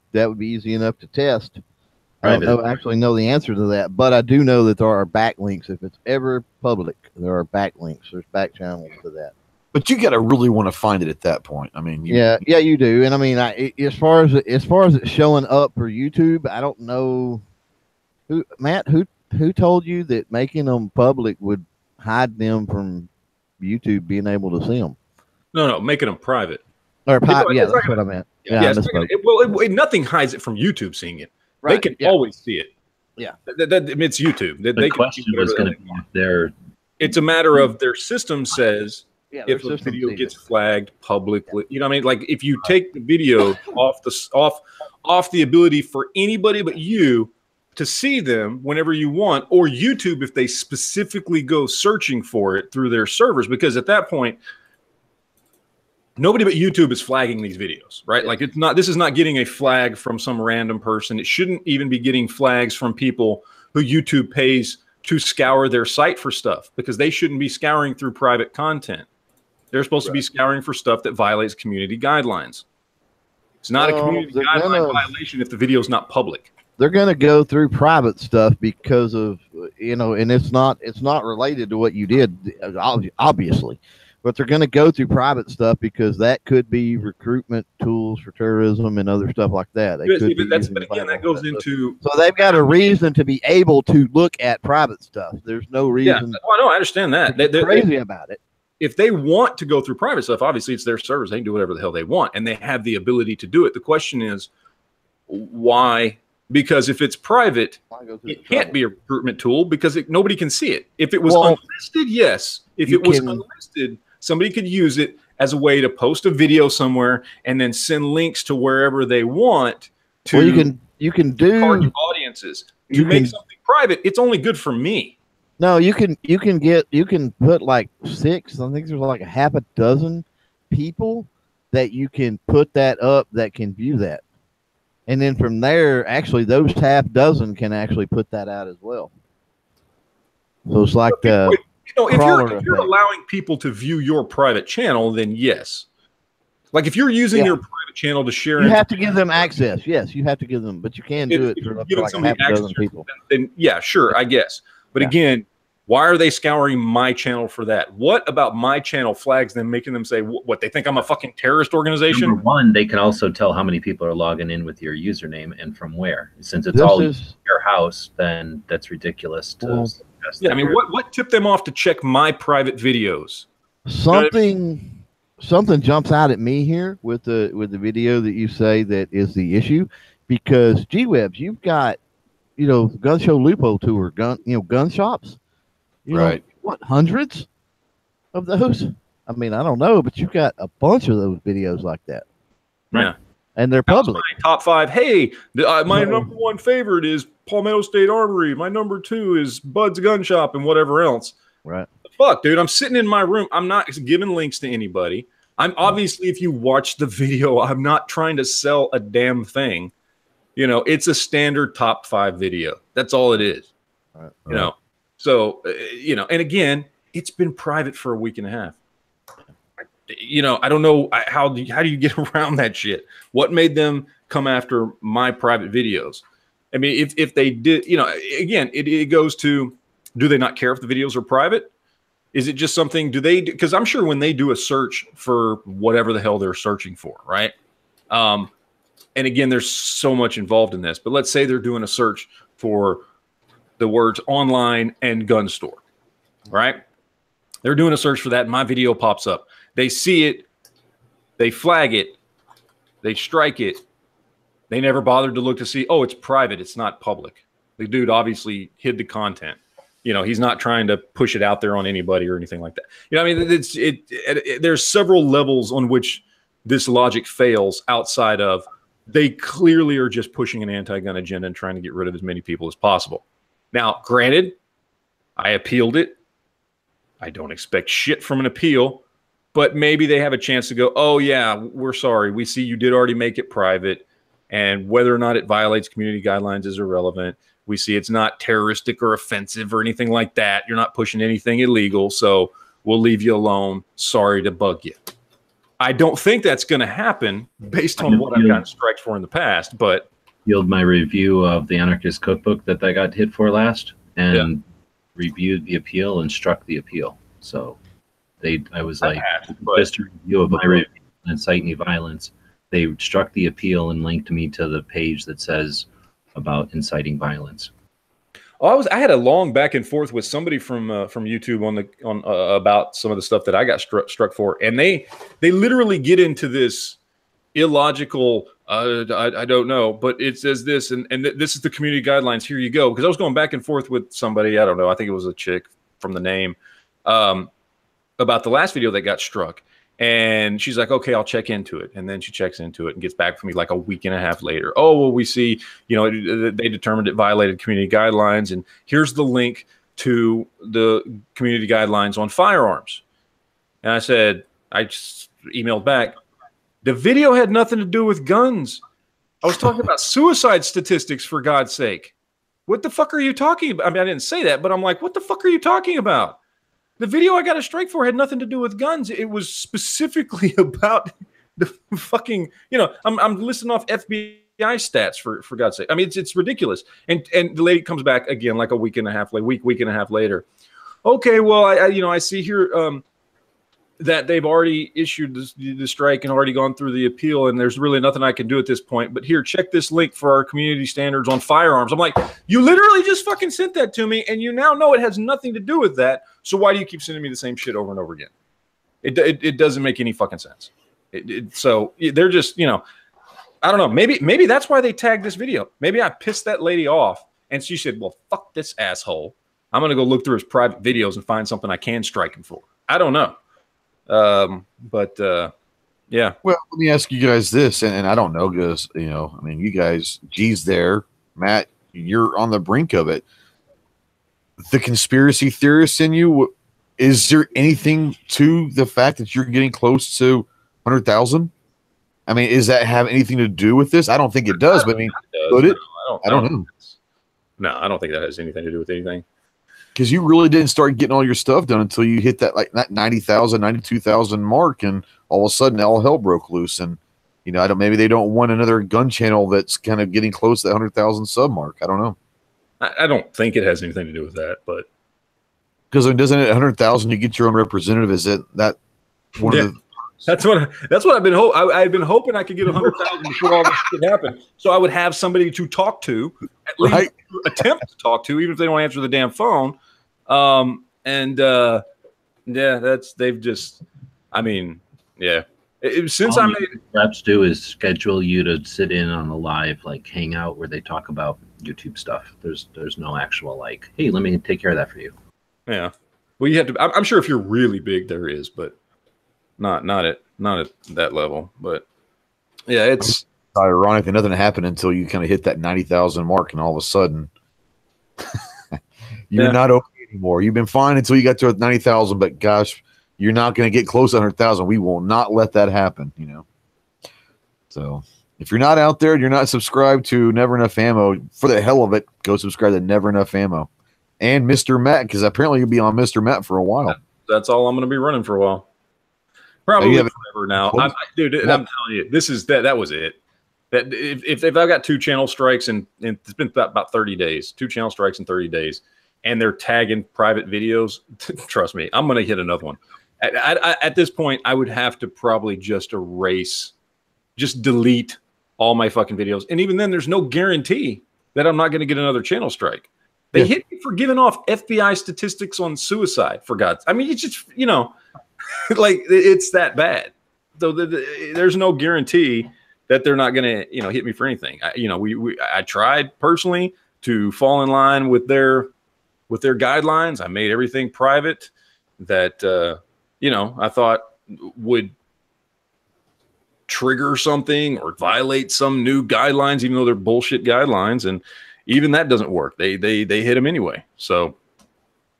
test. I don't actually know the answer to that, but I do know that there are backlinks. If it's ever public, there are backlinks. There's back channels to that. But you got to really want to find it at that point. I mean, yeah, you do. And I mean, as far as it showing up for YouTube, I don't know who told you that making them public would hide them from YouTube being able to see them? No, making them private. Or yeah, that's what I meant. Yeah, nothing hides it from YouTube seeing it. Right. They can always see it. Yeah, it's YouTube. The question is going to be if it's a matter of their system says if a video gets flagged publicly. You know what I mean? Like if you take the video off the ability for anybody but you to see them whenever you want, or YouTube if they specifically go searching for it through their servers, because at that point nobody but YouTube is flagging these videos, right? Like this is not getting a flag from some random person. It shouldn't even be getting flags from people who YouTube pays to scour their site for stuff, because they shouldn't be scouring through private content. They're supposed to be scouring for stuff that violates community guidelines. It's not a community guideline violation if the video is not public. They're going to go through private stuff because of, and it's not related to what you did, obviously, but they're going to go through private stuff because that could be recruitment tools for terrorism and other stuff like that. But again, that goes into. So they've got a reason to be able to look at private stuff. There's no reason. Yeah, well, no, I understand that. They're crazy about it. If they want to go through private stuff, obviously it's their servers. They can do whatever the hell they want, and they have the ability to do it. The question is, why? Because if it's private, it can't be a recruitment tool because nobody can see it. If it was unlisted, yes. If it was unlisted, somebody could use it as a way to post a video somewhere and then send links to wherever they want to. Well, you can do target audiences. You make something private, it's only good for me. No, you can put like 6. I think there's like a half a dozen people that you can put that up that can view that. And then from there, actually, those half dozen can actually put that out as well. So it's like if you're allowing people to view your private channel, then yes. Like if you're using your private channel to share, you have to give them access. Yes, you have to give them, but you can do it for like half a dozen people. Then yeah, sure, I guess. But again, why are they scouring my channel for that? What about my channel flags them, making them say what they think I'm a fucking terrorist organization? Number one, they can also tell how many people are logging in with your username and from where. Since it's all your house, then that's ridiculous to suggest. Yeah, I mean, what tipped them off to check my private videos? Something jumps out at me here with the video that you say that is the issue, because G-Webs, you've got gun show Lupo tour gun shops. Right. What, hundreds of those? I mean, I don't know, but you've got a bunch of those videos like that. Yeah. And they're public. My top 5. Hey, my number 1 favorite is Palmetto State Armory. My number 2 is Bud's Gun Shop and whatever else. Right. Fuck, dude, I'm sitting in my room. I'm not giving links to anybody. I'm obviously, if you watch the video, I'm not trying to sell a damn thing. It's a standard top 5 video. That's all it is. Right. So, and again, it's been private for a week and a half. I don't know how do you get around that shit? What made them come after my private videos? I mean, if they did, again, it goes to, do they not care if the videos are private? Is it just something, because I'm sure when they do a search for whatever the hell they're searching for, right? And again, there's so much involved in this, but let's say they're doing a search for the words online and gun store, right? They're doing a search for that, and my video pops up. They see it, they flag it, they strike it. They never bothered to look to see, oh, it's private, it's not public. The dude obviously hid the content. He's not trying to push it out there on anybody or anything like that. I mean, there's several levels on which this logic fails outside of they clearly are just pushing an anti-gun agenda and trying to get rid of as many people as possible. Now, granted, I appealed it. I don't expect shit from an appeal, but maybe they have a chance to go, oh, yeah, we're sorry. We see you did already make it private, and whether or not it violates community guidelines is irrelevant. We see it's not terroristic or offensive or anything like that. You're not pushing anything illegal, so we'll leave you alone. Sorry to bug you. I don't think that's going to happen based on what I've gotten striked for in the past, but... My review of the Anarchist Cookbook that I got hit for last, and reviewed the appeal and struck the appeal. So I was like, just a review of my review and incite any violence. They struck the appeal and linked me to the page that says about inciting violence. Oh, I had a long back and forth with somebody from YouTube on about some of the stuff that I got struck for, and they literally get into this illogical. I don't know, but it says this, and this is the community guidelines. Here you go. Because I was going back and forth with somebody. I don't know. I think it was a chick from the name about the last video that got struck. And she's like, okay, I'll check into it. And then she checks into it and gets back from me like a week and a half later. Oh, well, we see, they determined it violated community guidelines. And here's the link to the community guidelines on firearms. And I just emailed back, the video had nothing to do with guns. I was talking about suicide statistics, for God's sake. what the fuck are you talking about? I mean, I didn't say that, but I'm like, what the fuck are you talking about? The video I got a strike for had nothing to do with guns. It was specifically about the fucking, you know, I'm listing off FBI stats for God's sake. I mean, it's ridiculous. And the lady comes back again like a week and a half later. Okay, well, I see here that they've already issued the strike and already gone through the appeal, and there's really nothing I can do at this point. But here, check this link for our community standards on firearms. I'm like, you literally just fucking sent that to me, and you now know it has nothing to do with that. So why do you keep sending me the same shit over and over again? It doesn't make any fucking sense. So they're just, you know, I don't know. Maybe that's why they tagged this video. Maybe I pissed that lady off, and she said, well, fuck this asshole. I'm going to go look through his private videos and find something I can strike him for. I don't know. Yeah. Well, let me ask you guys this, and I don't know, because, you know, I mean, you guys, G's there, Matt, you're on the brink of it. The conspiracy theorist in you, is there anything to the fact that you're getting close to 100,000? I mean, does that have anything to do with this? I don't think it does, but I mean, could it? I don't know. No, I don't think that has anything to do with anything. Because you really didn't start getting all your stuff done until you hit that like that 90,000, 92,000 mark, and all of a sudden all hell broke loose. And you know, maybe they don't want another gun channel that's kind of getting close to the 100,000 sub mark. I don't know. I don't think it has anything to do with that, but because doesn't it 100,000 you get your own representative? Is it that one of the? That's what I've been hoping. I've been hoping I could get 100,000 before all this shit happened, so I would have somebody to talk to, at least attempt to talk to, even if they don't answer the damn phone. Yeah, they've just. I mean, yeah. Since I made reps do is schedule you to sit in on the live like hangout where they talk about YouTube stuff. There's no actual like, hey, let me take care of that for you. Yeah. Well, you have to. I'm sure if you're really big, there is, but. Not at that level, but yeah, it's ironic that nothing happened until you kind of hit that 90,000 mark, and all of a sudden you're not okay anymore. You've been fine until you got to 90,000, but gosh, you're not going to get close to 100,000. We will not let that happen, you know. So if you're not out there and you're not subscribed to Never Enough Ammo, for the hell of it, go subscribe to Never Enough Ammo and Mr. Matt, because apparently you'll be on Mr. Matt for a while. That's all I'm going to be running for a while. Probably forever now. Dude, I'm telling you, this is that was it. That if I've got 2 channel strikes and it's been about 30 days, 2 channel strikes in 30 days, and they're tagging private videos, trust me, I'm going to hit another one. At this point, I would have to probably just delete all my fucking videos. And even then, there's no guarantee that I'm not going to get another channel strike. They hit me for giving off FBI statistics on suicide, for God's. I mean, it's just, you know, like it's that bad. So there's no guarantee that they're not going to, you know, hit me for anything. I tried personally to fall in line with their guidelines. I made everything private that, you know, I thought would trigger something or violate some new guidelines, even though they're bullshit guidelines. And even that doesn't work. They hit them anyway. So,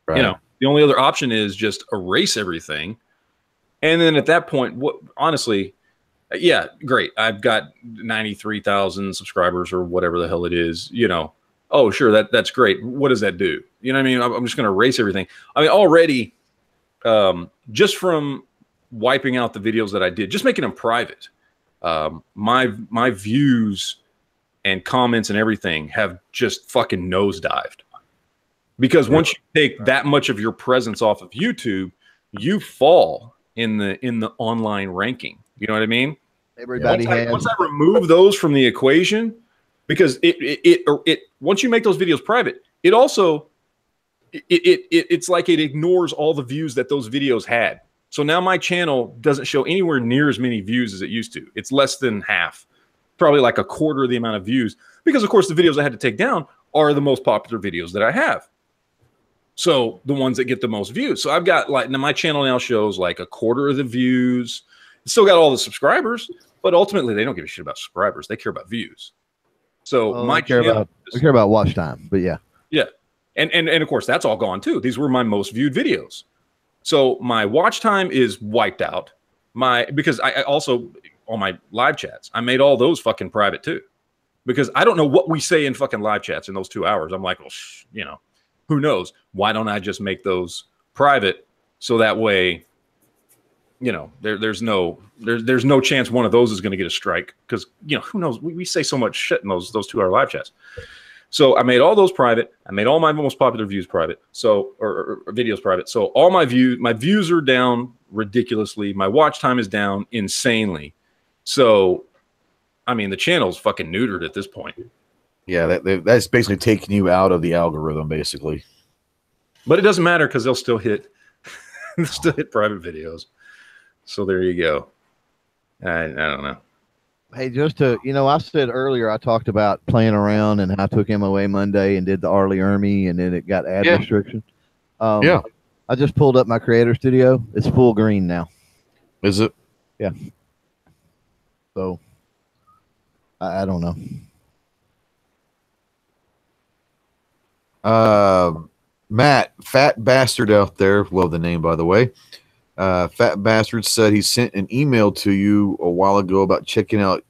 you know, the only other option is just erase everything. And then at that point, honestly, yeah, great. I've got 93,000 subscribers or whatever the hell it is, you know. Oh, sure, that's great. What does that do? You know what I mean? I'm just going to erase everything. I mean, already, just from wiping out the videos that I did, just making them private, my views and comments and everything have just fucking nosedived. Because once you take that much of your presence off of YouTube, you fall in the online ranking. You know what I mean? Everybody once I remove those from the equation, because it once you make those videos private, it also it's like it ignores all the views that those videos had. So now my channel doesn't show anywhere near as many views as it used to. It's less than half, probably like a quarter of the amount of views, because of course the videos I had to take down are the most popular videos that I have. So the ones that get the most views. So I've got like, now my channel now shows like a quarter of the views. It's still got all the subscribers, but ultimately they don't give a shit about subscribers. They care about views. So my channel, I care about watch time, but yeah. Yeah. And of course that's all gone too. These were my most viewed videos. So my watch time is wiped out. Because I also, on my live chats, I made all those fucking private too. because I don't know what we say in fucking live chats in those 2 hours. I'm like, well, you know, who knows? Why don't I just make those private so that way, you know, there's no chance one of those is going to get a strike, because, you know, who knows? We say so much shit in those 2 hour live chats. So I made all those private. I made all my most popular views private. So or videos private. So all my views are down ridiculously. My watch time is down insanely. So I mean, the channel's fucking neutered at this point. Yeah, that's basically taking you out of the algorithm, basically. But it doesn't matter, because they'll still hit private videos. So there you go. I don't know. Hey, just to, you know, I said earlier, I talked about playing around and I took MOA Monday and did the Arlie Ermy, and then it got ad restriction. Yeah. I just pulled up my creator studio. It's full green now. Is it? Yeah. So I don't know. Matt, fat bastard out there. Love the name, by the way. Fat bastard said he sent an email to you a while ago about checking out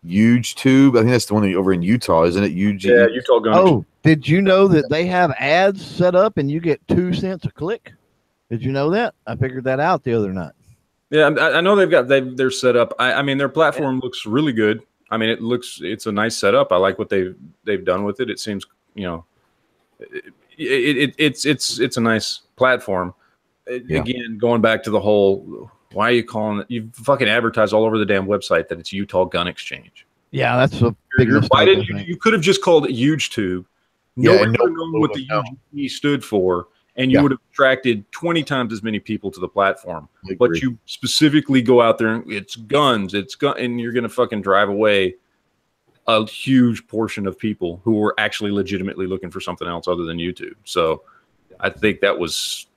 YouTube. I think that's the one over in Utah, isn't it? Yeah, Utah Gun. Oh, did you know that they have ads set up and you get 2 cents a click? Did you know that? I figured that out the other night. Yeah, I know they're set up. I mean, their platform looks really good. I mean, it's a nice setup. I like what they've done with it. It seems, you know, it's a nice platform. Yeah. Again, going back to the whole, why are you calling it? You fucking advertise all over the damn website that it's Utah Gun Exchange. Yeah, that's a big mistake. Why didn't you could have just called it YouTube? Nobody would have known what the UGE stood for, and you would have attracted 20 times as many people to the platform. But you specifically go out there and it's guns, and you're gonna fucking drive away a huge portion of people who were actually legitimately looking for something else other than YouTube. So I think that was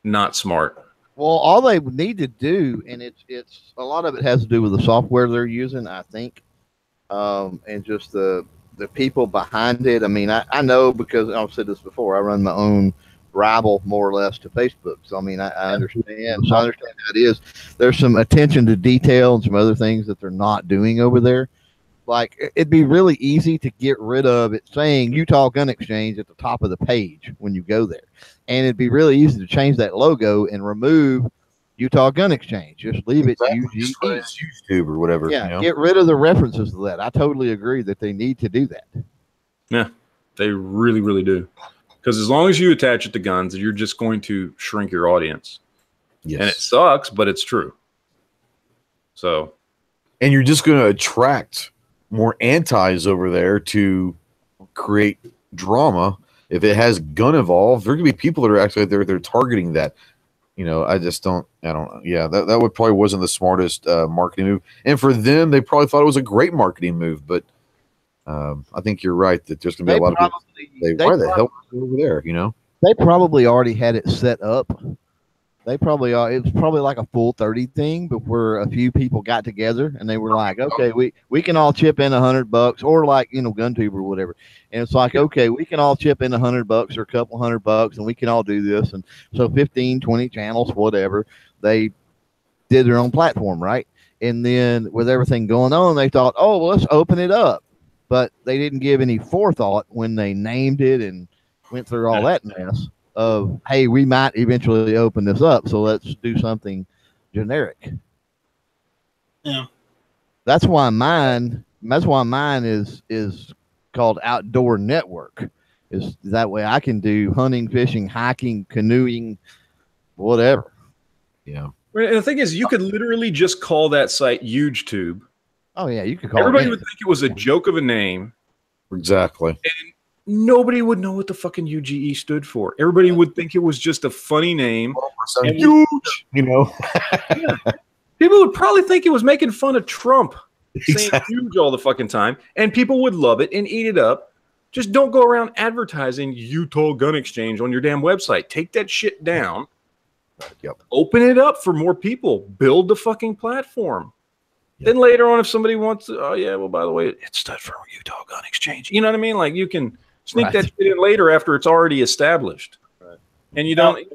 not smart. Well, all they need to do, and it's a lot of it has to do with the software they're using, I think, and just the people behind it. I mean, I know, because I've said this before, I run my own rival more or less to Facebook. So I mean, I understand. So I understand how it is. There's some attention to detail and some other things that they're not doing over there. Like, it'd be really easy to get rid of it saying Utah Gun Exchange at the top of the page when you go there. And it'd be really easy to change that logo and remove Utah Gun Exchange. Just leave it UGE. YouTube or whatever. Yeah, you know? get rid of the references to that. I totally agree that they need to do that. Yeah, they really, really do. Because as long as you attach it to guns, you're just going to shrink your audience. Yes. And it sucks, but it's true. So. And you're just going to attract more antis over there to create drama. If it has gun involved, there are going to be people that are actually they're targeting that. You know, I don't know. Yeah, that would probably wasn't the smartest marketing move. And for them, they probably thought it was a great marketing move. But I think you're right that there's going to be a lot of people. Why the hell is it over there? You know, they probably already had it set up. They probably are. It was probably like a full 30 thing, but where a few people got together and they were like, okay, we can all chip in $100, or like, you know, GunTube or whatever. And it's like, okay, we can all chip in $100 or a couple $100 and we can all do this. And so 15, 20 channels, whatever, they did their own platform, right? And then with everything going on, they thought, oh, well, let's open it up. But they didn't give any forethought when they named it and went through all that mess of, hey, we might eventually open this up, so let's do something generic. Yeah. That's why mine is called Outdoor Network. Is that way I can do hunting, fishing, hiking, canoeing, whatever. Yeah. And the thing is, you could literally just call that site HugeTube. Oh yeah, you could call Everybody it would think it was a joke of a name. Exactly. And nobody would know what the fucking UGE stood for. Everybody would think it was just a funny name. Huge, you know. Yeah. People would probably think it was making fun of Trump saying Exactly. huge all the fucking time, and people would love it and eat it up. Just don't go around advertising Utah Gun Exchange on your damn website. Take that shit down. Yep. Open it up for more people. Build the fucking platform. Yep. Then later on, if somebody wants to, oh yeah, well, by the way, it stood for Utah Gun Exchange. You know what I mean? Like, you can sneak that shit in later after it's already established. Right. And you don't,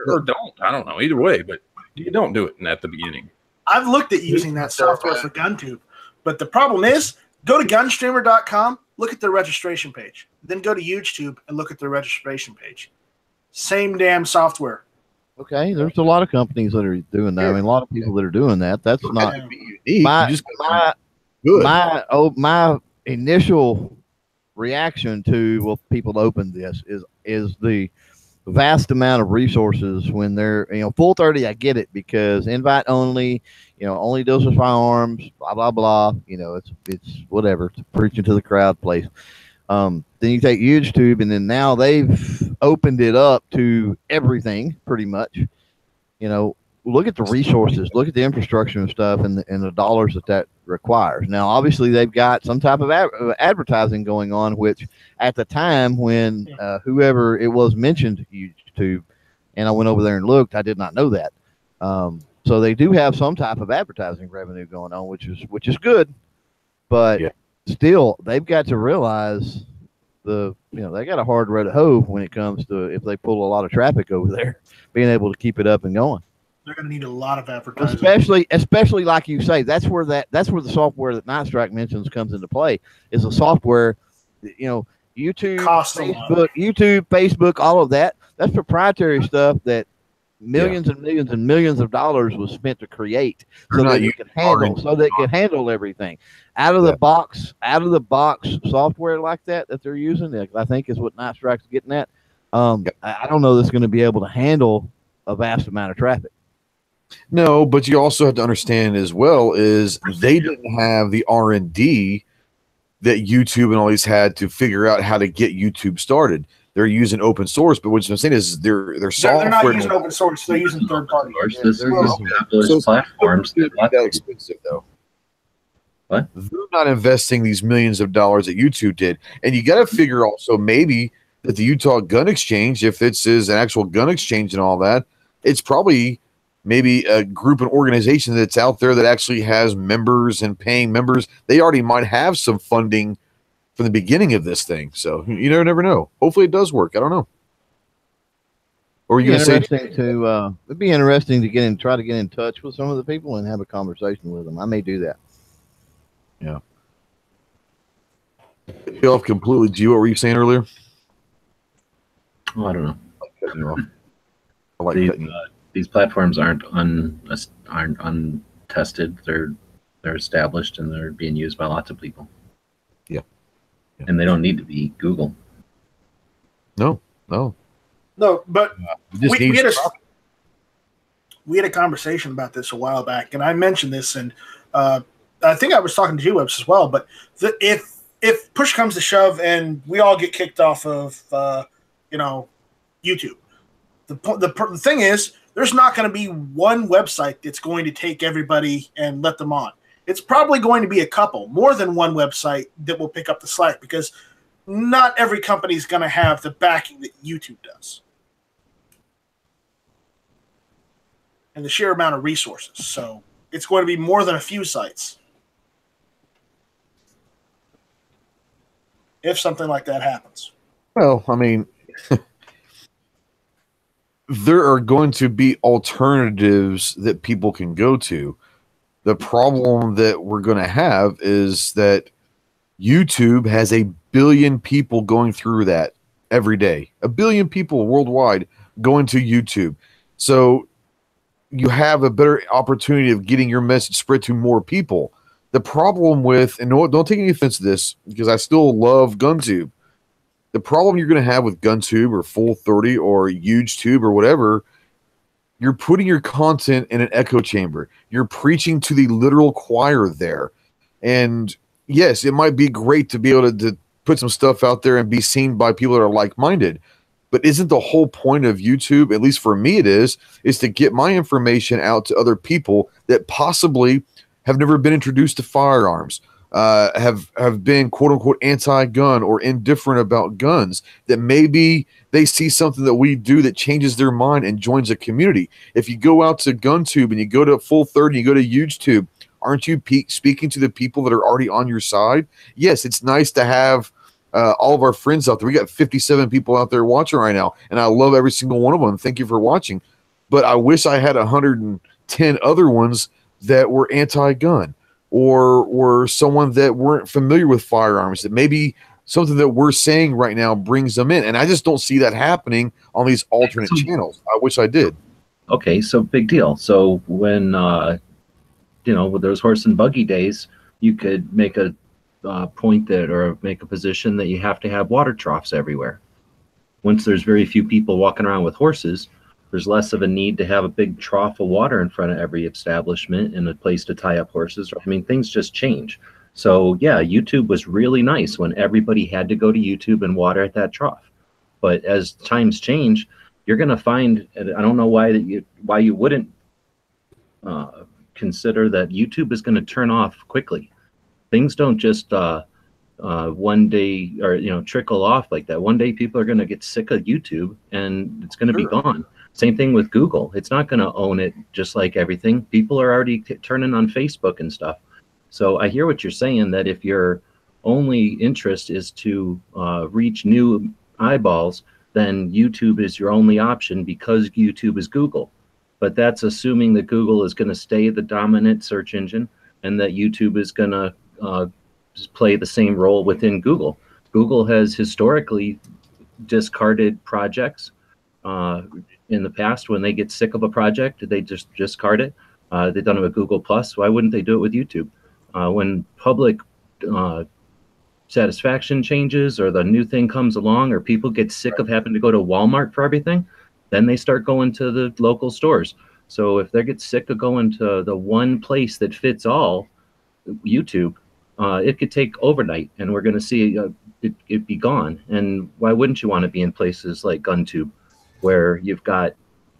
or don't. I don't know. Either way, but you don't do it at the beginning. I've looked at using that software for GunTube, but the problem is Go to gunstreamer.com, look at their registration page. Then go to YouTube and look at their registration page. Same damn software. Okay, there's a lot of companies that are doing that. I mean, a lot of people that are doing that. That's not my initial reaction to people open this is the vast amount of resources when they're full 30. I get it, because invite only, only deals with firearms, blah blah blah. It's whatever, it's preaching to the crowd place. Then you take YouTube, and then now they've opened it up to everything pretty much. Look at the resources, look at the infrastructure and stuff, and the dollars that requires. Now, obviously, they've got some type of advertising going on, which at the time when whoever it was mentioned YouTube, and I went over there and looked, I did not know that. So they do have some type of advertising revenue going on, which is good, but still, they've got to realize they got a hard road to hoe when it comes to, if they pull a lot of traffic over there, being able to keep it up and going. They're going to need a lot of advertising, especially like you say. That's where the software that Night Strike mentions comes into play. Is a software, YouTube, Facebook, all of that. That's proprietary stuff that millions and millions and millions of dollars was spent to create, so that it could handle everything out of the box software like that they're using. I think is what Night Strike's getting at. I don't know that's going to be able to handle a vast amount of traffic. No, but you also have to understand as well is they didn't have the R&D that YouTube and all these had to figure out how to get YouTube started. They're using open source, but what I'm saying is their software. They're not using open source; they're using third party. They're platforms. That expensive though. What? They're not investing these millions of dollars that YouTube did, and you got to figure also maybe that the Utah Gun Exchange, if it's an actual gun exchange and all that, it's probably maybe a group and organization that's out there that actually has members and paying members. They already might have some funding from the beginning of this thing. So you never know. Hopefully it does work. I don't know. Or are you going to say it'd be interesting to try to get in touch with some of the people and have a conversation with them. I may do that. Yeah. You off completely. G, what were you saying earlier? Oh, I don't know. I like cutting you. These platforms aren't untested. They're established, and they're being used by lots of people. Yeah. And they don't need to be Google. No, but we had a conversation about this a while back, and I mentioned this, and I think I was talking to you, Webs, as well. But if push comes to shove, and we all get kicked off of YouTube, the thing is, there's not going to be one website that's going to take everybody and let them on. It's probably going to be a couple, more than one website that will pick up the slack, because not every company is going to have the backing that YouTube does and the sheer amount of resources. So it's going to be more than a few sites if something like that happens. Well, I mean, there are going to be alternatives that people can go to. The problem that we're going to have is that YouTube has 1 billion people going through that every day. 1 billion people worldwide going to YouTube. So you have a better opportunity of getting your message spread to more people. The problem with, and don't take any offense to this, because I still love GunTube. The problem you're going to have with GunTube or Full 30 or HugeTube or whatever, you're putting your content in an echo chamber. You're preaching to the literal choir there. And yes, it might be great to be able to put some stuff out there and be seen by people that are like-minded. But isn't the whole point of YouTube, at least for me it is to get my information out to other people that possibly have never been introduced to firearms, have been quote-unquote anti-gun or indifferent about guns, that maybe they see something that we do that changes their mind and joins a community. If you go out to GunTube and you go to Full 30 and you go to HugeTube, aren't you speaking to the people that are already on your side? Yes, it's nice to have all of our friends out there. We got 57 people out there watching right now, and I love every single one of them. Thank you for watching. But I wish I had 110 other ones that were anti-gun. or someone that weren't familiar with firearms, that maybe something that we're saying right now brings them in. And I just don't see that happening on these alternate channels. I wish I did. Okay, so big deal. So when with those horse and buggy days, you could make a point that, or make a position that you have to have water troughs everywhere. Once there's very few people walking around with horses, there's less of a need to have a big trough of water in front of every establishment and a place to tie up horses. I mean, things just change. So yeah, YouTube was really nice when everybody had to go to YouTube and water at that trough. But as times change, you're going to find, and I don't know why you wouldn't consider that YouTube is going to turn off quickly. Things don't just one day, or trickle off like that. One day people are going to get sick of YouTube and it's going to be gone. Same thing with Google. It's not going to own it just like everything. People are already turning on Facebook and stuff. So I hear what you're saying, that if your only interest is to reach new eyeballs, then YouTube is your only option because YouTube is Google. But that's assuming that Google is going to stay the dominant search engine and that YouTube is going to play the same role within Google. Google has historically discarded projects. In the past, when they get sick of a project, they just discard it. They've done it with Google Plus. Why wouldn't they do it with YouTube? When public satisfaction changes, or the new thing comes along, or people get sick of having to go to Walmart for everything, then they start going to the local stores. So if they get sick of going to the one place that fits all, YouTube, it could take overnight, and we're going to see it be gone. And why wouldn't you want to be in places like GunTube, where you've got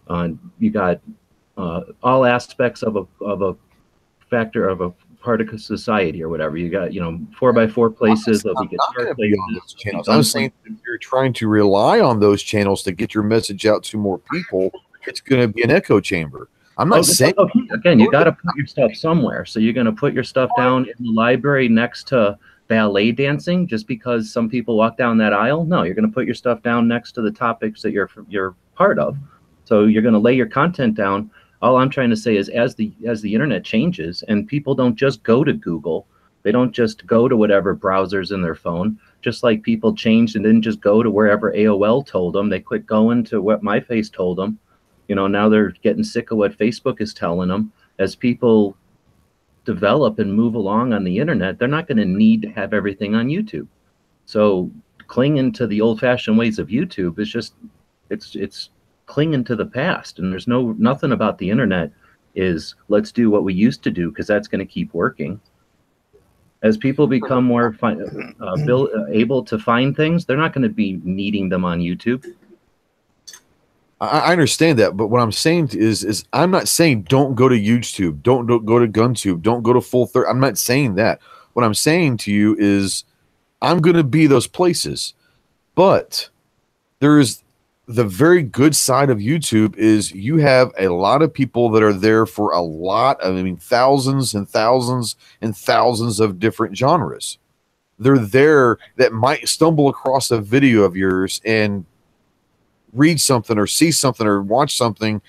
all aspects of a factor of a part of society or whatever. You got 4x4 places. There'll be guitar places. Channels. I'm saying if you're trying to rely on those channels to get your message out to more people, it's going to be an echo chamber. I'm not saying again, you got to put your stuff somewhere. So you're going to put your stuff down in the library next to ballet dancing just because some people walk down that aisle? No, you're going to put your stuff down next to the topics that you're part of. So you're going to lay your content down. All I'm trying to say is, as the internet changes and people don't just go to Google, they don't just go to whatever browsers in their phone, just like people changed and didn't just go to wherever AOL told them. They quit going to what MySpace told them. Now they're getting sick of what Facebook is telling them. As people develop and move along on the internet, they're not going to need to have everything on YouTube. So clinging to the old-fashioned ways of YouTube is just, it's clinging to the past. And there's nothing about the internet is let's do what we used to do, because that's going to keep working. As people become more able to find things, they're not going to be needing them on YouTube. I understand that, but what I'm saying is I'm not saying don't go to YouTube, don't go to GunTube, don't go to Full Third. I'm not saying that. What I'm saying to you is I'm going to be those places, but there's the very good side of YouTube is you have a lot of people that are there for a lot of, thousands and thousands and thousands of different genres. They're there that might stumble across a video of yours and read something or see something or watch something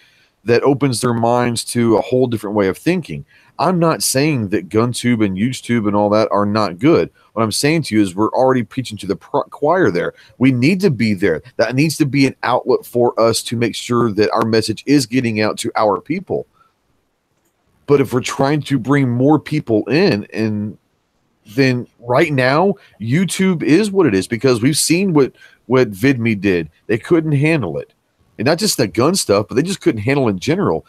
that opens their minds to a whole different way of thinking. I'm not saying that GunTube and YouTube and all that are not good. What I'm saying to you is we're already preaching to the choir there. We need to be there. That needs to be an outlet for us to make sure that our message is getting out to our people. But if we're trying to bring more people in, and then right now YouTube is what it is, because we've seen what VidMe did. They couldn't handle it. And not just the gun stuff, but they just couldn't handle it in general.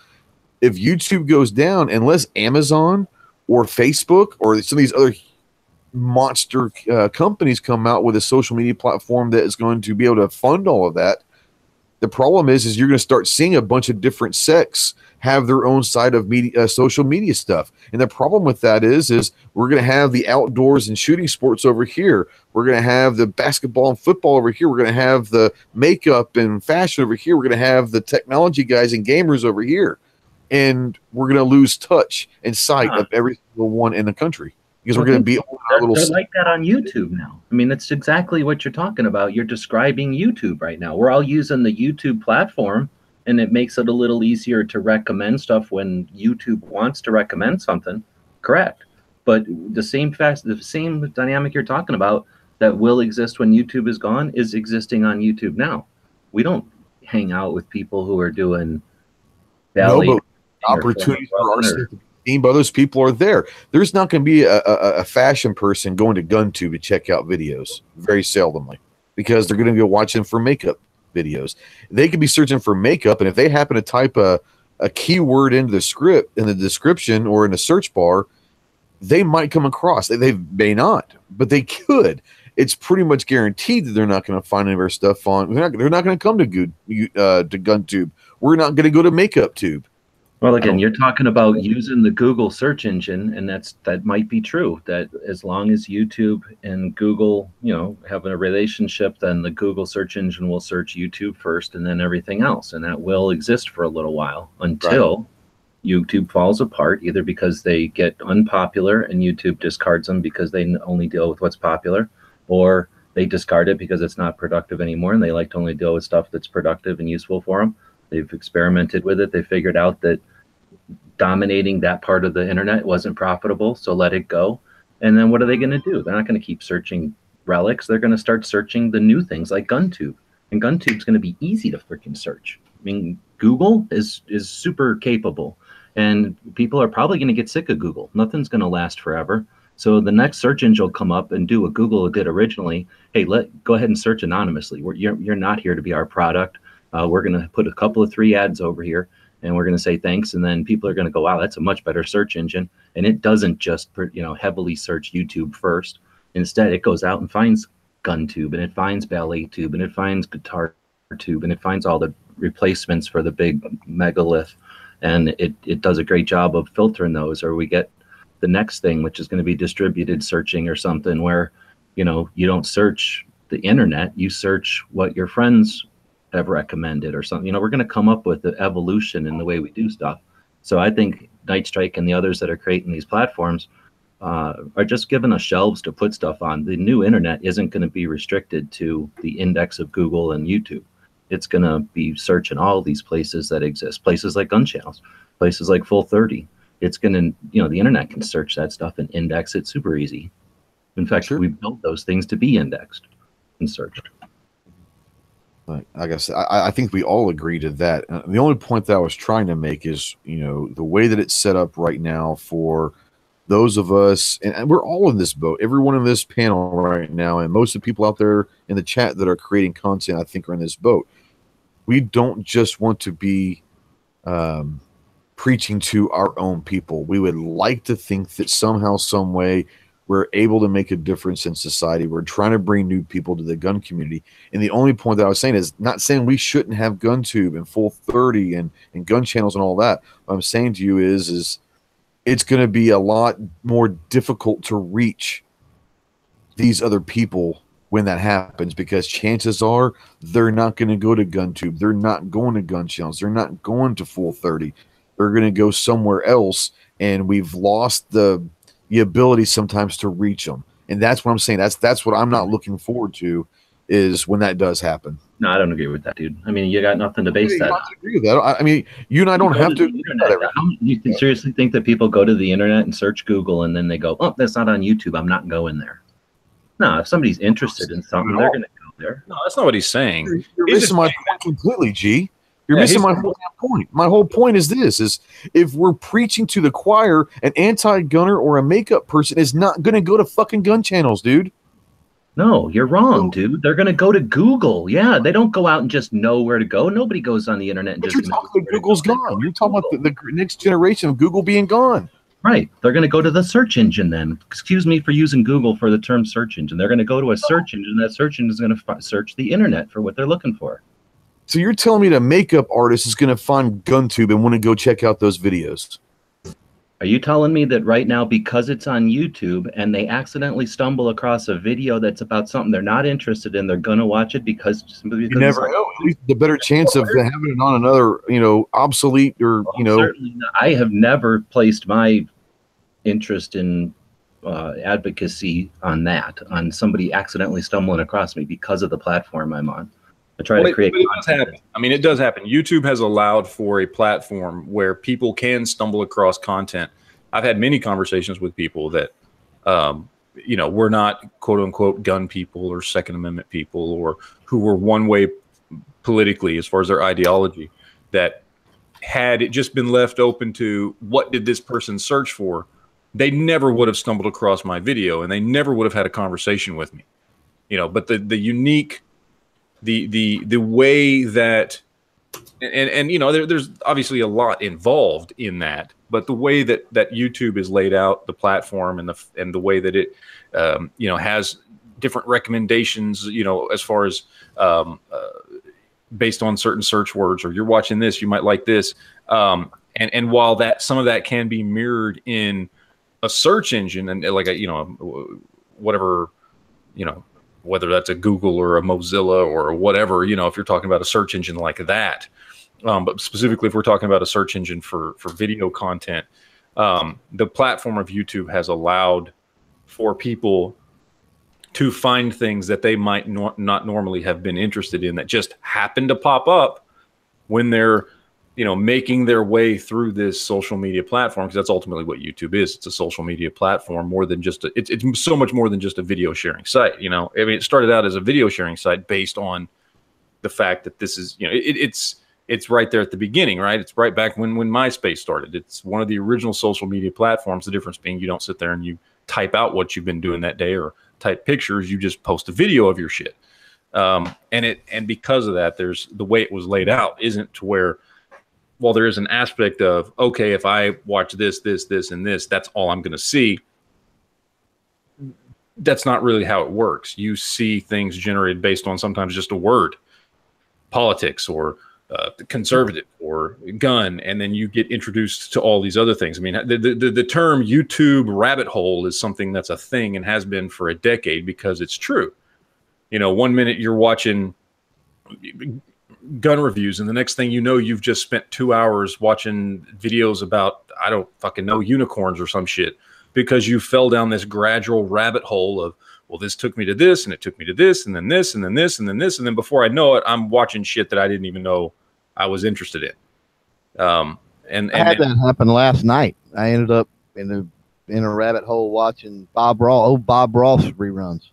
If YouTube goes down, unless Amazon or Facebook or some of these other monster companies come out with a social media platform that is going to be able to fund all of that, the problem is you're going to start seeing a bunch of different sects have their own side of media, social media stuff. And the problem with that is we're going to have the outdoors and shooting sports over here. We're going to have the basketball and football over here. We're going to have the makeup and fashion over here. We're going to have the technology guys and gamers over here. And we're going to lose touch and sight of every single one in the country, because we're going to be they're like that on YouTube now. That's exactly what you're talking about. You're describing YouTube right now. We're all using the YouTube platform, and it makes it a little easier to recommend stuff when YouTube wants to recommend something. Correct. But the same dynamic you're talking about that will exist when YouTube is gone is existing on YouTube now. We don't hang out with people who are doing but opportunities for our stuff to be seen, but those people are there. There's not going to be a fashion person going to GunTube to check out videos, very seldomly, because they're going to go watch them for makeup videos. They could be searching for makeup, and if they happen to type a keyword into the script, in the description or in the search bar, they might come across. They may not, but they could. It's pretty much guaranteed that they're not going to find any of our stuff on. They're not going to come to GunTube. We're not going to go to Makeup Tube. Well, again, you're talking about using the Google search engine, and that might be true. That as long as YouTube and Google, have a relationship, then the Google search engine will search YouTube first, and then everything else, and that will exist for a little while until YouTube falls apart, either because they get unpopular and YouTube discards them because they only deal with what's popular, or they discard it because it's not productive anymore and they like to only deal with stuff that's productive and useful for them. They've experimented with it. They figured out that dominating that part of the internet wasn't profitable, so let it go. And then what are they going to do? They're not going to keep searching relics. They're going to start searching the new things like GunTube. And GunTube's going to be easy to freaking search. I mean, Google is super capable. And people are probably going to get sick of Google. Nothing's going to last forever. So the next search engine will come up and do what Google did originally. Hey, go ahead and search anonymously. You're not here to be our product. We're going to put a couple of 3 ads over here, and we're going to say thanks. And then people are going to go, wow, that's a much better search engine. And it doesn't just heavily search YouTube first. Instead, it goes out and finds GunTube, and it finds Ballet Tube, and it finds Guitar Tube, and it finds all the replacements for the big megalith. And it does a great job of filtering those. Or we get the next thing, which is going to be distributed searching or something where, you don't search the internet, you search what your friends have recommended or something. We're going to come up with the evolution in the way we do stuff. So I think Nightstrike and the others that are creating these platforms are just giving us shelves to put stuff on. The new internet isn't going to be restricted to the index of Google and YouTube. It's going to be searching all these places that exist, places like GunChannels, places like Full 30. It's going to, the internet can search that stuff and index it super easy. In fact, we built those things to be indexed and searched. Like I said, I think we all agree to that. The only point that I was trying to make is, the way that it's set up right now for those of us, and we're all in this boat, everyone in this panel right now, and most of the people out there in the chat that are creating content, I think, are in this boat. We don't just want to be preaching to our own people. We would like to think that somehow, some way, we're able to make a difference in society. We're trying to bring new people to the gun community. And the only point that I was saying is not saying we shouldn't have GunTube and Full 30 and GunChannels and all that. What I'm saying to you is it's going to be a lot more difficult to reach these other people when that happens, because chances are they're not going to go to GunTube. They're not going to GunChannels. They're not going to Full 30. They're going to go somewhere else, and we've lost the ability sometimes to reach them. And that's what I'm saying. That's what I'm not looking forward to, is when that does happen. No, I don't agree with that, dude. I mean, you got nothing to base that on. I agree with that. I mean, you and I don't have to. You can seriously think that people go to the internet and search Google and then they go, oh, that's not on YouTube, I'm not going there. No, if somebody's interested in something, they're going to go there. No, that's not what he's saying. You're missing my point completely, G. You're missing my whole point. My whole point is this: is if we're preaching to the choir, an anti-gunner or a makeup person is not going to go to fucking GunChannels, dude. No, you're wrong, dude. They're going to go to Google. Yeah, they don't go out and just know where to go. Nobody goes on the internet and but just. You're talking about Google's gone. You're talking about the next generation of Google being gone. Right. They're going to go to the search engine then. Excuse me for using Google for the term search engine. They're going to go to a search engine. That search engine is going to search the internet for what they're looking for. So you're telling me that a makeup artist is going to find GunTube and want to go check out those videos? Are you telling me that right now, because it's on YouTube and they accidentally stumble across a video that's about something they're not interested in, they're going to watch it because you never know. At least the better chance of having it on another, obsolete or, Certainly not. I have never placed my interest in advocacy on somebody accidentally stumbling across me because of the platform I'm on. I try to create. But it does happen. I mean, it does happen. YouTube has allowed for a platform where people can stumble across content. I've had many conversations with people that You know, we're not quote unquote gun people or Second Amendment people, or who were one way politically as far as their ideology, that had it just been left open to what did this person search for, they never would have stumbled across my video and they never would have had a conversation with me. You know, but the unique, the way that, and you know, there's obviously a lot involved in that, but the way that YouTube is laid out, the platform, and the way that it, you know, has different recommendations, you know, as far as based on certain search words, or you're watching this, you might like this, and while that some of that can be mirrored in a search engine, and like a, you know, whatever, you know, whether that's a Google or a Mozilla or whatever, you know, if you're talking about a search engine like that. But specifically, if we're talking about a search engine for video content, the platform of YouTube has allowed for people to find things that they might not normally have been interested in, that just happen to pop up when they're, you know, making their way through this social media platform, because that's ultimately what YouTube is. It's a social media platform, more than just it's so much more than just a video sharing site. You know, I mean, it started out as a video sharing site based on the fact that this is, you know, it's right there at the beginning, right? It's right back when MySpace started. It's one of the original social media platforms. The difference being you don't sit there and you type out what you've been doing that day or type pictures. You just post a video of your shit. And because of that, there's the way it was laid out isn't to where, well, there is an aspect of, okay, if I watch this, and this, that's all I'm going to see. That's not really how it works. You see things generated based on sometimes just a word, politics, or conservative, or gun, and then you get introduced to all these other things. I mean, the term YouTube rabbit hole is something that's a thing and has been for a decade, because it's true. You know, one minute you're watching gun reviews, and the next thing you know, you've just spent 2 hours watching videos about, I don't fucking know, unicorns or some shit, because you fell down this gradual rabbit hole of, well, this took me to this, and it took me to this, and then this, and then this, and then this, and then before I know it, I'm watching shit that I didn't even know I was interested in. And I had that happen last night. I ended up in a rabbit hole watching Bob Ross reruns,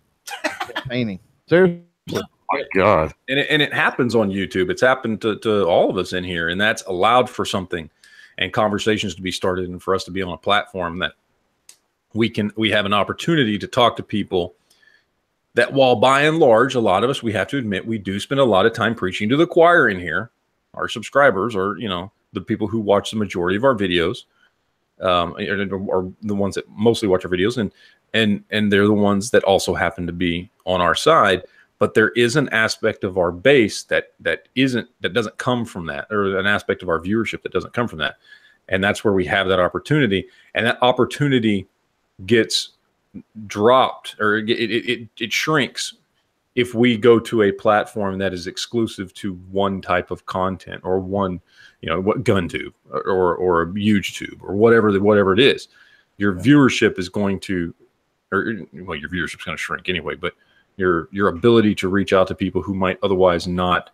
painting. Seriously. Oh my God. And it happens on YouTube. It's happened to all of us in here, and that's allowed for something and conversations to be started, and for us to be on a platform that we have an opportunity to talk to people that, while by and large, a lot of us, we have to admit, we do spend a lot of time preaching to the choir in here. Our subscribers, or, you know, the people who watch the majority of our videos, are the ones that mostly watch our videos, and they're the ones that also happen to be on our side. But there is an aspect of our base that doesn't come from that, or an aspect of our viewership that doesn't come from that. And that's where we have that opportunity, and that opportunity gets dropped, or it shrinks if we go to a platform that is exclusive to one type of content, or one, you know, what GunTube or YouTube or whatever it is. Your viewership is going to, or, well, your viewership is going to shrink anyway, but your ability to reach out to people who might otherwise not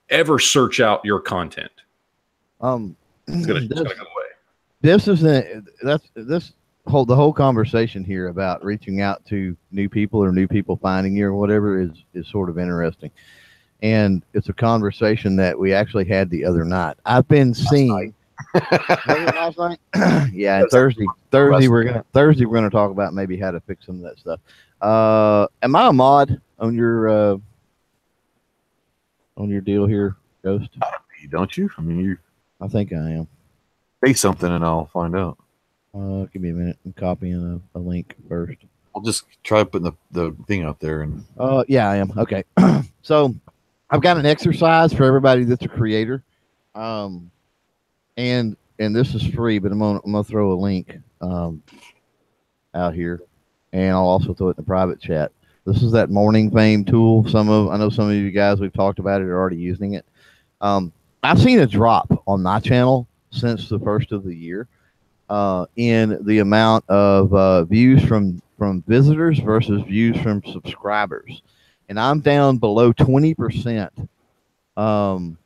ever search out your content, it's going to go away. This is the whole conversation here about reaching out to new people, or new people finding you, or whatever, is sort of interesting. And it's a conversation that we actually had the other night. I've been seeing last night. Yeah, Thursday we're gonna talk about maybe how to fix some of that stuff. Am I a mod on your deal here, Ghost? Don't you? I mean, I think I am. say something and I'll find out. Give me a minute. I'm copying a link first. I'll just try putting the thing out there. And yeah, I am. Okay. So I've got an exercise for everybody that's a creator. And this is free, but I'm gonna throw a link out here, and I'll also throw it in the private chat. This is that morning fame tool. I know some of you guys, we've talked about it, are already using it. I've seen a drop on my channel since the first of the year in the amount of views from visitors versus views from subscribers, and I'm down below 20%. I'm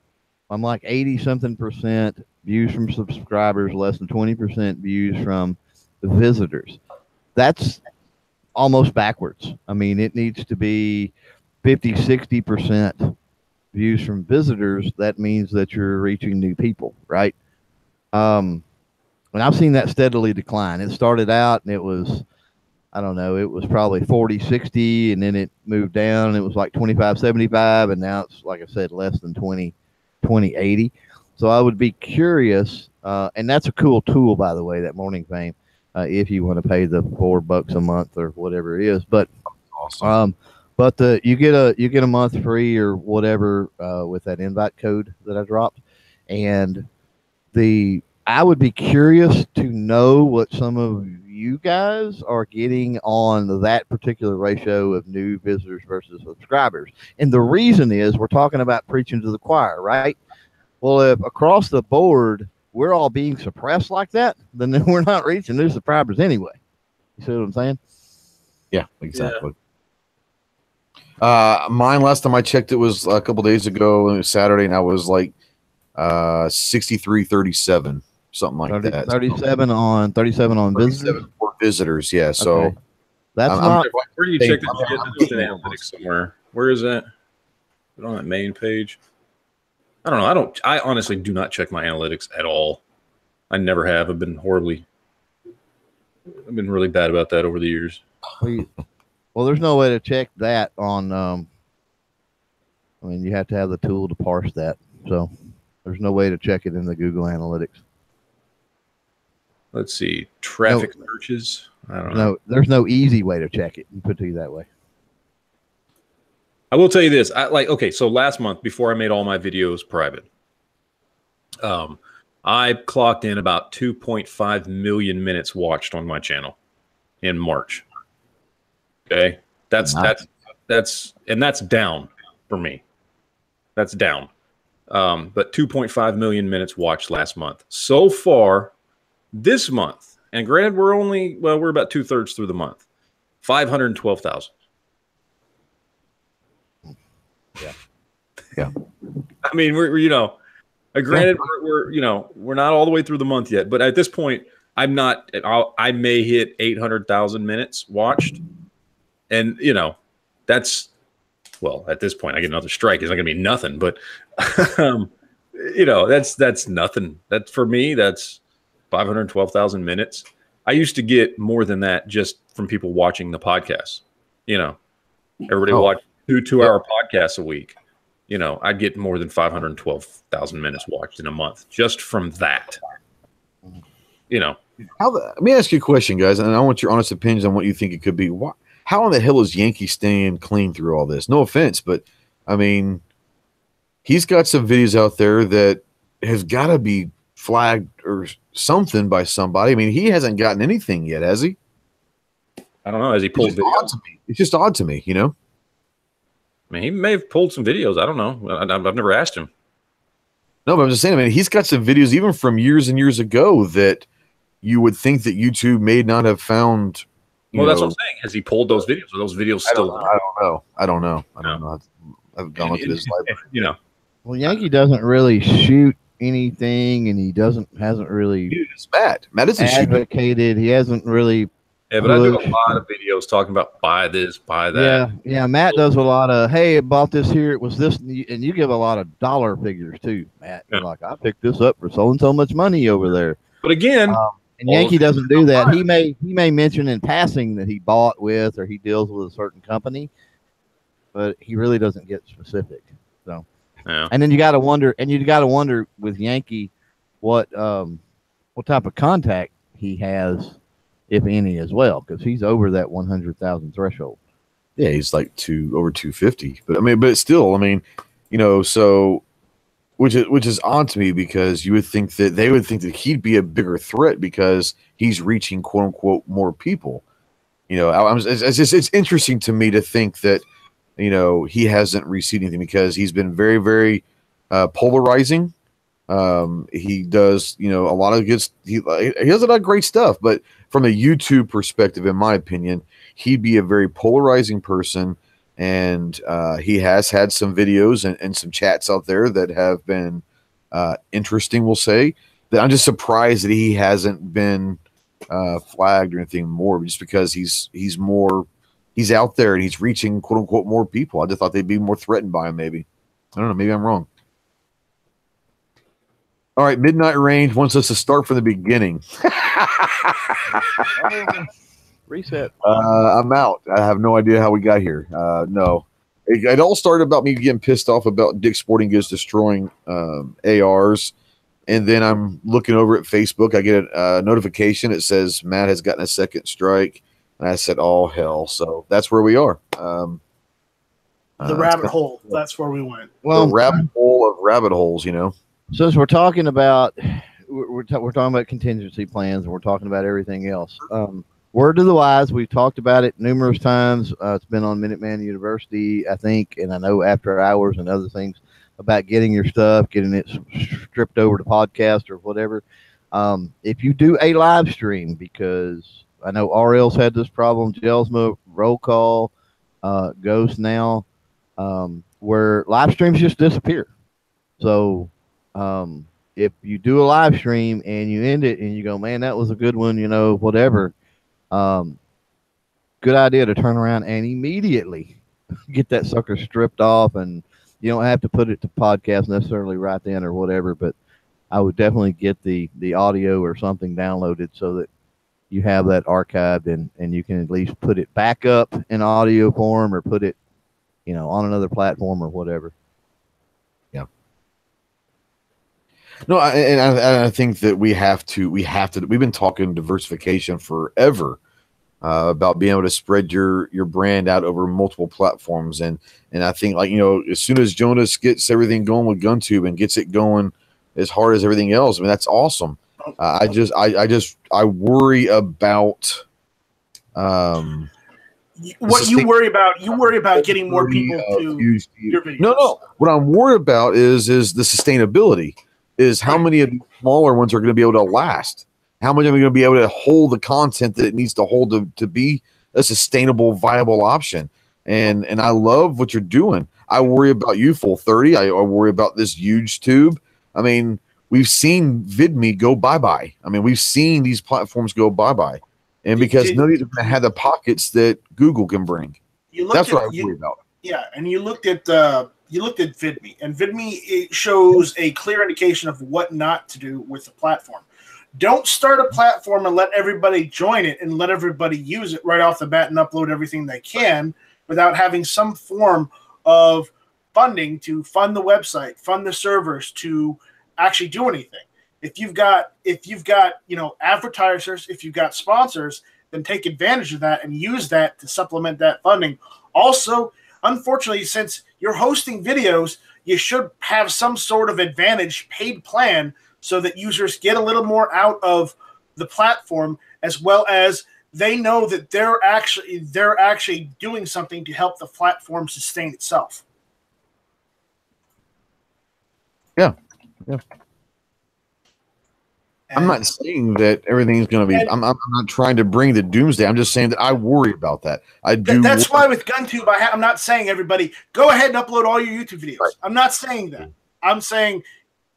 like 80-something% views from subscribers, less than 20% views from the visitors. that's almost backwards. I mean, it needs to be 50-60% views from visitors. That means that you're reaching new people, right? And I've seen that steadily decline. It started out and it was, I don't know, it was probably 40-60, and then it moved down and it was like 25-75, and now it's, like I said, less than 20-80. So I would be curious, and that's a cool tool, by the way, that Morning Fame, if you want to pay the $4 a month or whatever it is. But Awesome. you get a month free or whatever with that invite code that I dropped, and I would be curious to know what some of you guys are getting on that particular ratio of new visitors versus subscribers. And the reason is we're talking about preaching to the choir, right? Well, if across the board we're all being suppressed like that, then we're not reaching new subscribers anyway. You see what I'm saying? Yeah, exactly. Mine, last time I checked, it was a couple days ago, and it was Saturday, and I was like 63-37, something like that. 37 on 37 visitors. For visitors, yeah. So okay. That's not. Where do you check the analytics somewhere? Where is that? Is it on that main page? I don't know. I honestly do not check my analytics at all. I never have. I've been really bad about that over the years. Well, there's no way to check that on. I mean, you have to have the tool to parse that. So there's no way to check it in the Google Analytics. Let's see. Traffic searches. I don't know. No, there's no easy way to check it. Put it to you that way. I will tell you this. So last month, before I made all my videos private, I clocked in about 2.5 million minutes watched on my channel in March. Okay. That's down for me. That's down. But 2.5 million minutes watched last month. So far this month, and granted, we're about 2/3 through the month, 512,000. Yeah. I mean, granted, we're not all the way through the month yet, but at this point, I may hit 800,000 minutes watched. And, that's, well, at this point, I get another strike. It's not going to be nothing, but, that's nothing. That for me, that's 512,000 minutes. I used to get more than that just from people watching the podcast. Everybody watch 2-hour podcasts a week. I'd get more than 512,000 minutes watched in a month just from that. Let me ask you a question, guys, and I want your honest opinions on what you think it could be. How in the hell is Yankee staying clean through all this? No offense, but I mean, he's got some videos out there that has got to be flagged or something by somebody. I mean, he hasn't gotten anything yet, has he? I don't know. Has he pulled videos? It's just odd to me, I mean, he may have pulled some videos. I don't know. I've never asked him. No, but I'm just saying, I mean, he's got some videos even from years and years ago that you would think that YouTube may not have found. Well, that's what I'm saying. Has he pulled those videos? Are those videos still? I don't know. I've gone into his library. Well, Yankee doesn't really shoot anything, and he hasn't really. Dude, it's Matt. Matt isn't advocated. He hasn't really. Yeah, but I do a lot of videos talking about buy this, buy that. Yeah. Matt does a lot of, hey, I bought this here. It was this, and you give a lot of dollar figures too, Matt. Yeah. Like, I picked this up for so and so much money over there. But again, and Yankee doesn't do that. He may mention in passing that he bought with or he deals with a certain company, but he really doesn't get specific. So, and then you got to wonder with Yankee what type of contact he has, if any, as well, because he's over that 100,000 threshold. Yeah, he's like over 250. But still, so which is odd to me, because you would think that they would think that he'd be a bigger threat because he's reaching quote unquote more people. It's interesting to me to think that he hasn't received anything, because he's been very, very polarizing. He does a lot of good. He does a lot of great stuff, but from a YouTube perspective, in my opinion, he'd be a very polarizing person. And he has had some videos and some chats out there that have been interesting, we'll say, that I'm just surprised that he hasn't been flagged or anything more, just because he's out there and he's reaching quote unquote more people. I just thought they'd be more threatened by him. Maybe, I don't know. Maybe I'm wrong. All right, Midnight Range wants us to start from the beginning. Reset. I'm out. I have no idea how we got here. No, it all started about me getting pissed off about Dick's Sporting Goods destroying ARs, and then I'm looking over at Facebook. I get a notification. It says Matt has gotten a second strike, and I said, "Oh hell!" So that's where we are. The rabbit hole. That's where we went. Well, the rabbit hole of rabbit holes. You know. Since we're talking about we're talking about contingency plans, and we're talking about everything else. Word to the wise, we've talked about it numerous times. It's been on Minuteman University, I think, and I know After Hours and other things about getting your stuff, getting it stripped over to podcast or whatever. If you do a live stream, because I know RL's had this problem, Gelsma, Roll Call, Ghost now, where live streams just disappear. So if you do a live stream and you end it and you go, man, that was a good one, you know, whatever. Good idea to turn around and immediately get that sucker stripped off, and you don't have to put it to podcast necessarily right then or whatever, but I would definitely get the audio or something downloaded so that you have that archived and you can at least put it back up in audio form or put it, you know, on another platform or whatever. No, I think that we have to. We've been talking diversification forever about being able to spread your brand out over multiple platforms, and I think, like, you know, as soon as Jonas gets everything going with GunTube and gets it going as hard as everything else, I mean, that's awesome. I worry about what you worry about. You worry about getting more people to your videos. No. What I'm worried about is the sustainability. Is how many of the smaller ones are going to be able to last? How many are going to be able to hold the content that it needs to hold to be a sustainable, viable option? And I love what you're doing. I worry about you, Full 30. I worry about this huge tube. I mean, we've seen VidMe go bye-bye. I mean, we've seen these platforms go bye-bye. And because none of these are going to have the pockets that Google can bring. That's what I worry about. Yeah, and you looked at VidMe, and VidMe, it shows a clear indication of what not to do with the platform. Don't start a platform and let everybody join it and let everybody use it right off the bat and upload everything they can without having some form of funding to fund the website, fund the servers, to actually do anything. If you've got you know, advertisers, if you've got sponsors, then take advantage of that and use that to supplement that funding. Also, unfortunately, since you're hosting videos, you should have some sort of advantage paid plan so that users get a little more out of the platform, as well as they know that they're actually doing something to help the platform sustain itself. Yeah. I'm not saying that everything's going to be. I'm not trying to bring the doomsday. I'm just saying that I worry about that. I do. That's why with GunTube, I'm not saying everybody go ahead and upload all your YouTube videos. Right. I'm not saying that. I'm saying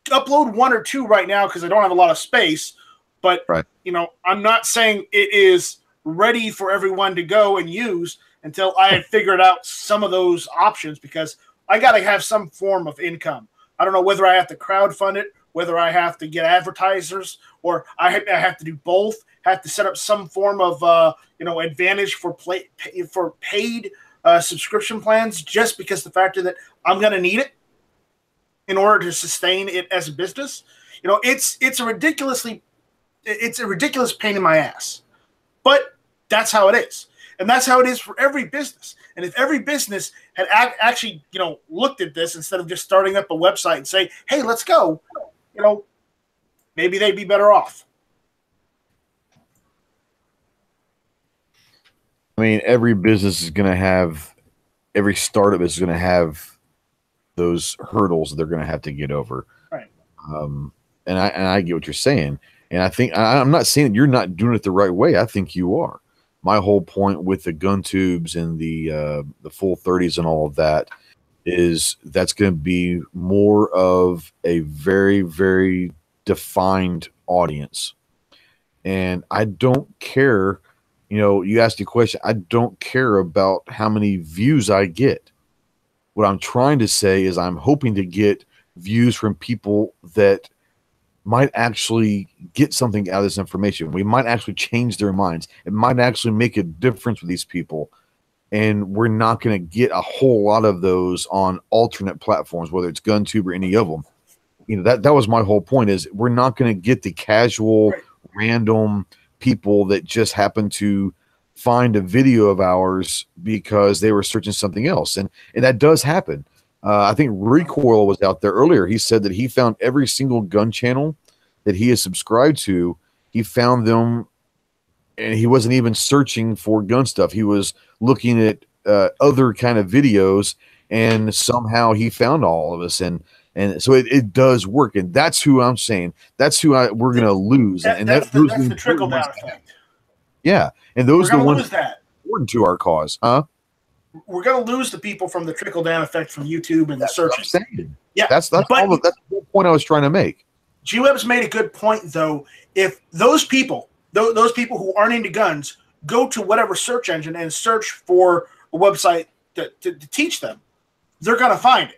upload one or two right now because I don't have a lot of space. But you know, I'm not saying it is ready for everyone to go and use until I have figured out some of those options, because I got to have some form of income. I don't know whether I have to crowdfund it, whether I have to get advertisers, or I have to do both. Have to set up some form of you know, advantage for paid subscription plans, just because the factor that I'm going to need it in order to sustain it as a business. You know, it's a ridiculous pain in my ass, but that's how it is. And that's how it is for every business. And if every business had actually, you know, looked at this instead of just starting up a website and say, hey, let's go, you know, maybe they'd be better off. I mean, every business is going to have, every startup is going to have those hurdles they're going to have to get over. Right. And I get what you're saying. And I think, I'm not saying that you're not doing it the right way. I think you are. My whole point with the gun tubes and the full 30s and all of that is that's going to be more of a very, very defined audience. And I don't care, you know, you asked a question, I don't care about how many views I get. What I'm trying to say is I'm hoping to get views from people that might actually get something out of this information. We might actually change their minds. It might actually make a difference with these people. And we're not going to get a whole lot of those on alternate platforms, whether it's GunTube or any of them. You know, that was my whole point, is we're not going to get the casual, random people that just happen to find a video of ours because they were searching something else. And that does happen. I think Recoil was out there earlier. He said that he found every single gun channel that he is subscribed to. He found them, and he wasn't even searching for gun stuff. He was looking at other kind of videos, and somehow he found all of us. And so it does work. And that's who I'm saying. That's who we're going to lose. That's the trickle down effect. Yeah. And those are the ones that important to our cause. Huh? We're going to lose the people from the trickle down effect from YouTube and the searches. Yeah. That's the point I was trying to make. G-Web's made a good point, though. If those people who aren't into guns go to whatever search engine and search for a website to teach them, they're going to find it.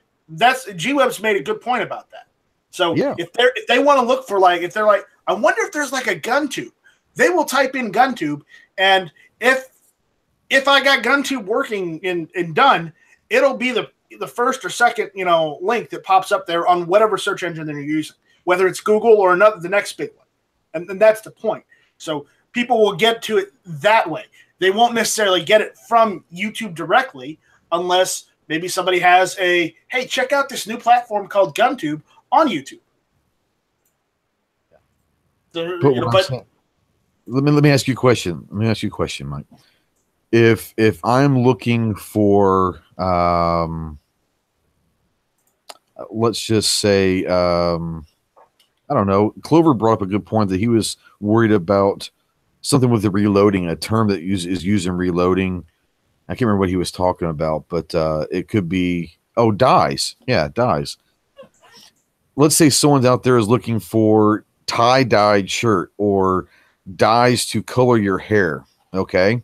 G-Web's made a good point about that. So if they want to look for, like, if they're like, I wonder if there's like a GunTube, they will type in GunTube, and if I got GunTube working in done, it'll be the first or second, you know, link that pops up there on whatever search engine that you're using, whether it's Google or the next big one. And that's the point. So people will get to it that way. They won't necessarily get it from YouTube directly unless maybe somebody has hey, check out this new platform called GunTube on YouTube. Let me ask you a question. Mike. If I'm looking for, let's just say, I don't know, Clover brought up a good point that he was worried about something with the reloading, a term that is used in reloading. I can't remember what he was talking about, but it could be, dyes. Yeah, dyes. Let's say someone's out there is looking for tie-dyed shirt or dyes to color your hair, okay,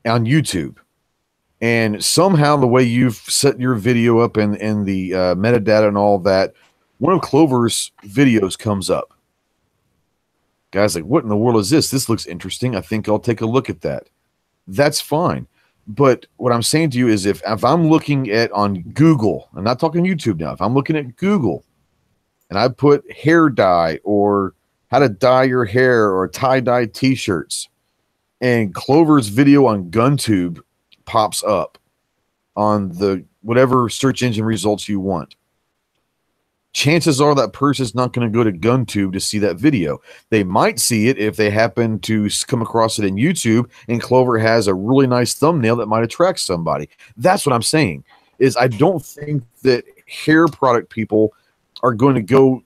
on YouTube. And somehow the way you've set your video up and the metadata and all that, one of Clover's videos comes up. Guy's like, what in the world is this? This looks interesting. I think I'll take a look at that. That's fine. But what I'm saying to you is if I'm looking at on Google, I'm not talking YouTube now, if I'm looking at Google and I put hair dye or how to dye your hair or tie-dye t-shirts, and Clover's video on GunTube pops up on the whatever search engine results you want, chances are that person's not going to go to GunTube to see that video. They might see it if they happen to come across it in YouTube and Clover has a really nice thumbnail that might attract somebody. That's what I'm saying, is I don't think that hair product people are going to go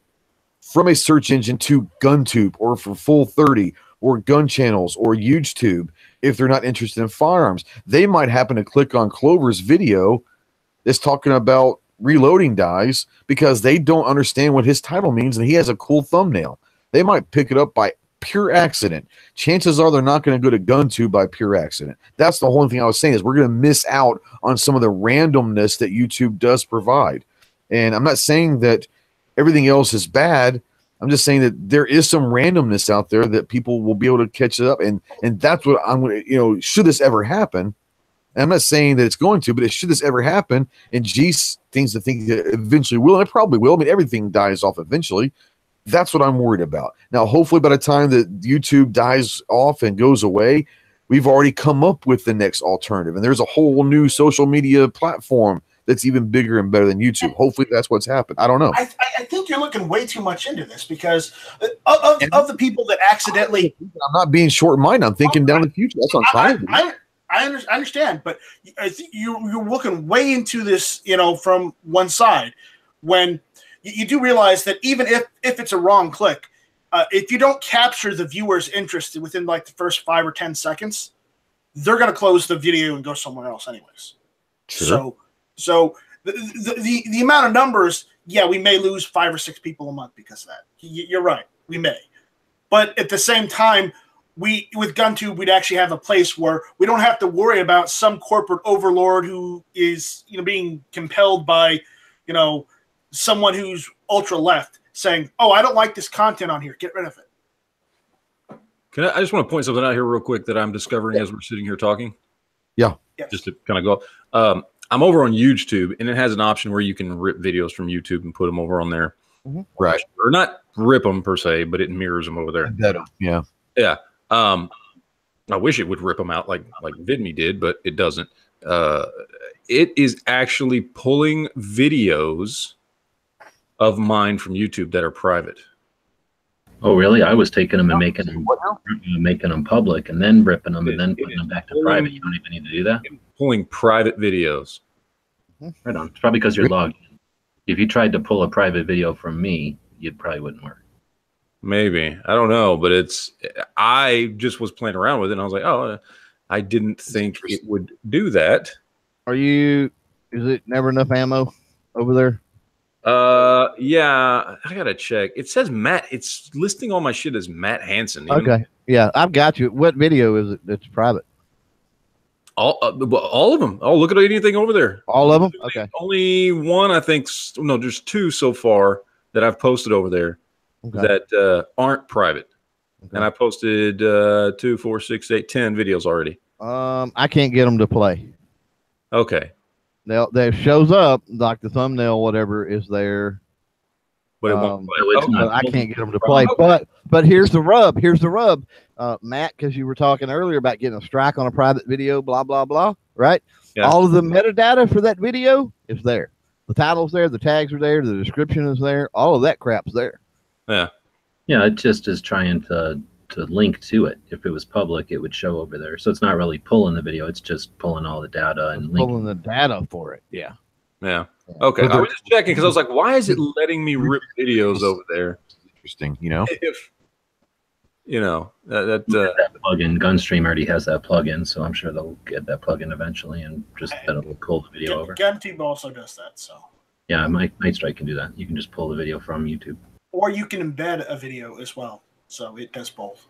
from a search engine to GunTube or for Full 30 or GunChannels or YouTube if they're not interested in firearms. They might happen to click on Clover's video that's talking about reloading dies because they don't understand what his title means and he has a cool thumbnail. They might pick it up by pure accident. Chances are they're not going to go to GunTube by pure accident. That's the whole thing I was saying, is we're going to miss out on some of the randomness that YouTube does provide. And I'm not saying that everything else is bad. I'm just saying that there is some randomness out there that people will be able to catch it up. And that's what I'm going to, should this ever happen, and I'm not saying that it's going to, but should this ever happen, and G things to think that eventually will, and it probably will. I mean, everything dies off eventually. That's what I'm worried about. Now, hopefully by the time that YouTube dies off and goes away, we've already come up with the next alternative. And there's a whole new social media platform that's even bigger and better than YouTube. Hopefully that's what's happened. I don't know. I think you're looking way too much into this because of the people that accidentally... I'm not being short-minded. I'm thinking down the future. That's what I'm trying to do. I understand, but I think you're looking way into this, from one side, when you do realize that even if it's a wrong click, if you don't capture the viewer's interest within like the first 5 or 10 seconds, they're going to close the video and go somewhere else anyways. Sure. So the amount of numbers, yeah, we may lose 5 or 6 people a month because of that. You're right, we may. But at the same time, with GunTube, we'd actually have a place where we don't have to worry about some corporate overlord who is, being compelled by, someone who's ultra left saying, "Oh, I don't like this content on here. Get rid of it." I just want to point something out here real quick that I'm discovering as we're sitting here talking. Yeah. Yes. Just to kind of go. I'm over on YouTube, and it has an option where you can rip videos from YouTube and put them over on there. Right. Or not rip them per se, but it mirrors them over there. Yeah. Yeah. I wish it would rip them out like VidMe did, but it doesn't. It is actually pulling videos of mine from YouTube that are private. Oh, really? I was taking them and making them public, and then ripping them, and then putting them back to private. You don't even need to do that. Pulling private videos. Right on. It's probably because you're logged in. If you tried to pull a private video from me, it probably wouldn't work. Maybe. I don't know, but I just was playing around with it, and I was like, oh, I didn't think it would do that. Is it NeverEnuffAmmo over there? Yeah, I gotta check. It says Matt. It's listing all my shit as Matt Hansen. Okay, yeah, I've got you. What video is it that's private? All of them. Oh, look at anything over there. All of them. Okay. Only one, I think. No, there's two so far that I've posted over there that aren't private, and I posted 2, 4, 6, 8, 10 videos already. I can't get them to play. Okay. They shows up like the thumbnail, whatever is there, but it won't play. But I can't get them to play. But here's the rub. Matt, because you were talking earlier about getting a strike on a private video, blah blah blah. Right? Yeah. All of the metadata for that video is there. The title's there, the tags are there, the description is there. All of that crap's there. Yeah. Yeah. It just is trying to link to it. If it was public, it would show over there. So it's not really pulling the video. It's just pulling all the data and pulling the data for it. Yeah. Yeah. Okay. I was just checking because I was like, why is it letting me rip videos over there? Interesting. If that plugin, Gunstream already has that plugin, so I'm sure they'll get that plugin eventually and just that'll pull the video over. GunTube also does that. So yeah, Nightstrike can do that. You can just pull the video from YouTube, or you can embed a video as well. So it does both.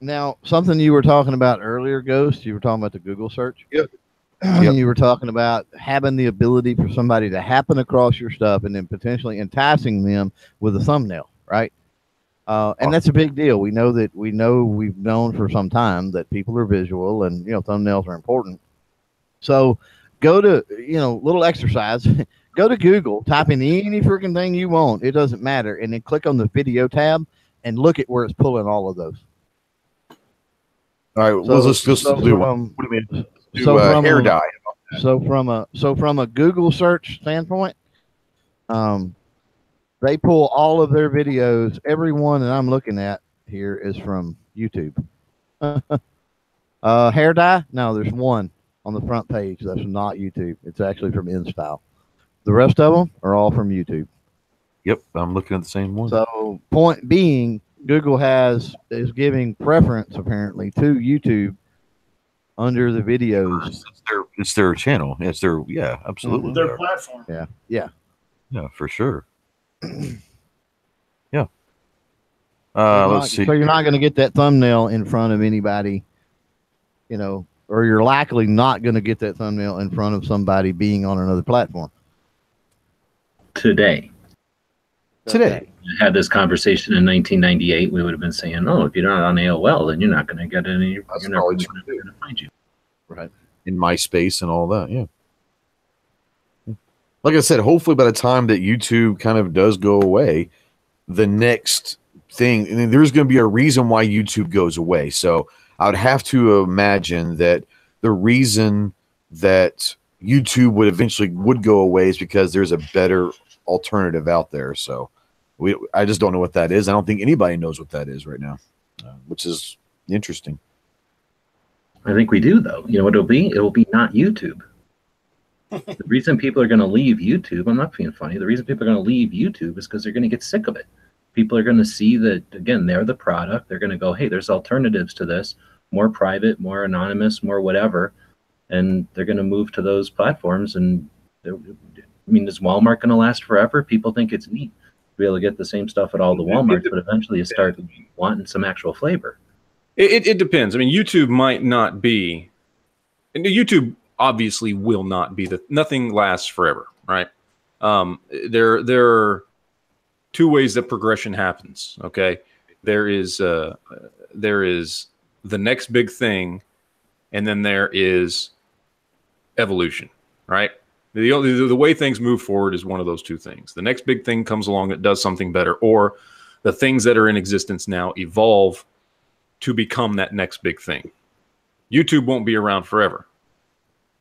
Now, something you were talking about earlier, Ghost, you were talking about the Google search. Yep. You were talking about having the ability for somebody to happen across your stuff and then potentially enticing them with a thumbnail, right? And that's a big deal. We've known for some time that people are visual and, thumbnails are important. So go to, little exercise, go to Google, type in any freaking thing you want. It doesn't matter. And then click on the video tab and look at where it's pulling all of those. All right, let's just do one. What do you mean? Hair dye. So from a Google search standpoint, they pull all of their videos. Every one that I'm looking at here is from YouTube. Hair dye? No, there's one on the front page that's not YouTube. It's actually from InStyle. The rest of them are all from YouTube. Yep, I'm looking at the same one. So, point being, Google is giving preference apparently to YouTube under the videos. It's their channel. Absolutely. Their platform. Yeah, for sure. Yeah. Let's see. So you're not going to get that thumbnail in front of anybody, or you're likely not going to get that thumbnail in front of somebody being on another platform. Today. I had this conversation in 1998. We would have been saying, "Oh, if you're not on AOL, then you're not going to get any. You're not going to find you." Right. In MySpace and all that. Yeah. Like I said, hopefully by the time that YouTube kind of does go away, the next thing, and there's going to be a reason why YouTube goes away. So I would have to imagine that the reason that YouTube would go away is because there's a better alternative out there. So I just don't know what that is. I don't think anybody knows what that is right now, which is interesting. I think we do, though. You know what it'll be? It'll be not YouTube. The reason people are going to leave YouTube, I'm not being funny, the reason people are going to leave YouTube is because they're going to get sick of it. People are going to see that, again, they're the product. They're going to go, hey, there's alternatives to this, more private, more anonymous, more whatever. And they're going to move to those platforms. And is Walmart going to last forever? People think it's neat. be able to get the same stuff at all the Walmarts, but eventually you start wanting some actual flavor. It depends. I mean, YouTube might not be, and YouTube obviously will not be nothing lasts forever, right? There are two ways that progression happens. Okay, there is the next big thing, and then there is evolution, right? The way things move forward is one of those two things. The next big thing comes along that does something better, or the things that are in existence now evolve to become that next big thing. YouTube won't be around forever,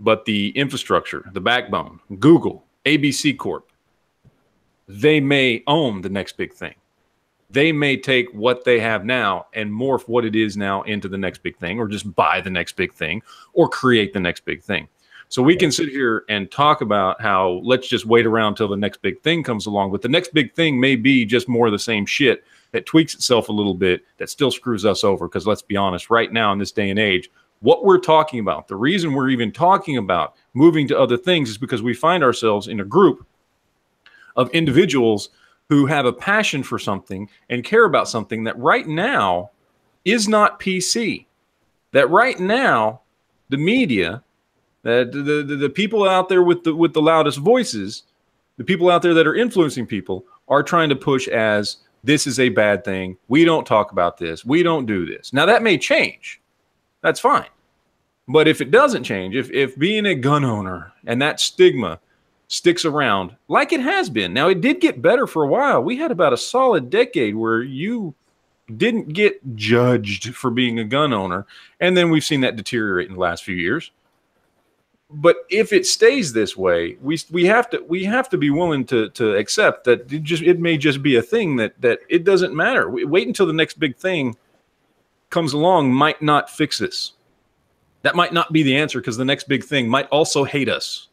but the infrastructure, the backbone, Google, ABC Corp, they may own the next big thing. They may take what they have now and morph what it is now into the next big thing, or just buy the next big thing, or create the next big thing. So we can sit here and talk about how let's just wait around till the next big thing comes along, but the next big thing may be just more of the same shit that tweaks itself a little bit, that still screws us over. Because let's be honest, right now in this day and age, what we're talking about, the reason we're even talking about moving to other things is because we find ourselves in a group of individuals who have a passion for something and care about something that right now is not PC. That right now, the media, that the people out there with the loudest voices, the people out there that are influencing people, are trying to push as this is a bad thing. We don't talk about this. We don't do this. Now that may change. That's fine. But if it doesn't change, if being a gun owner and that stigma sticks around like it has been. Now, it did get better for a while. We had about a solid decade where you didn't get judged for being a gun owner. And then we've seen that deteriorate in the last few years. But if it stays this way, we have to be willing to accept that it may just be a thing that it doesn't matter. Wait until the next big thing comes along might not fix this. That might not be the answer, because the next big thing might also hate us.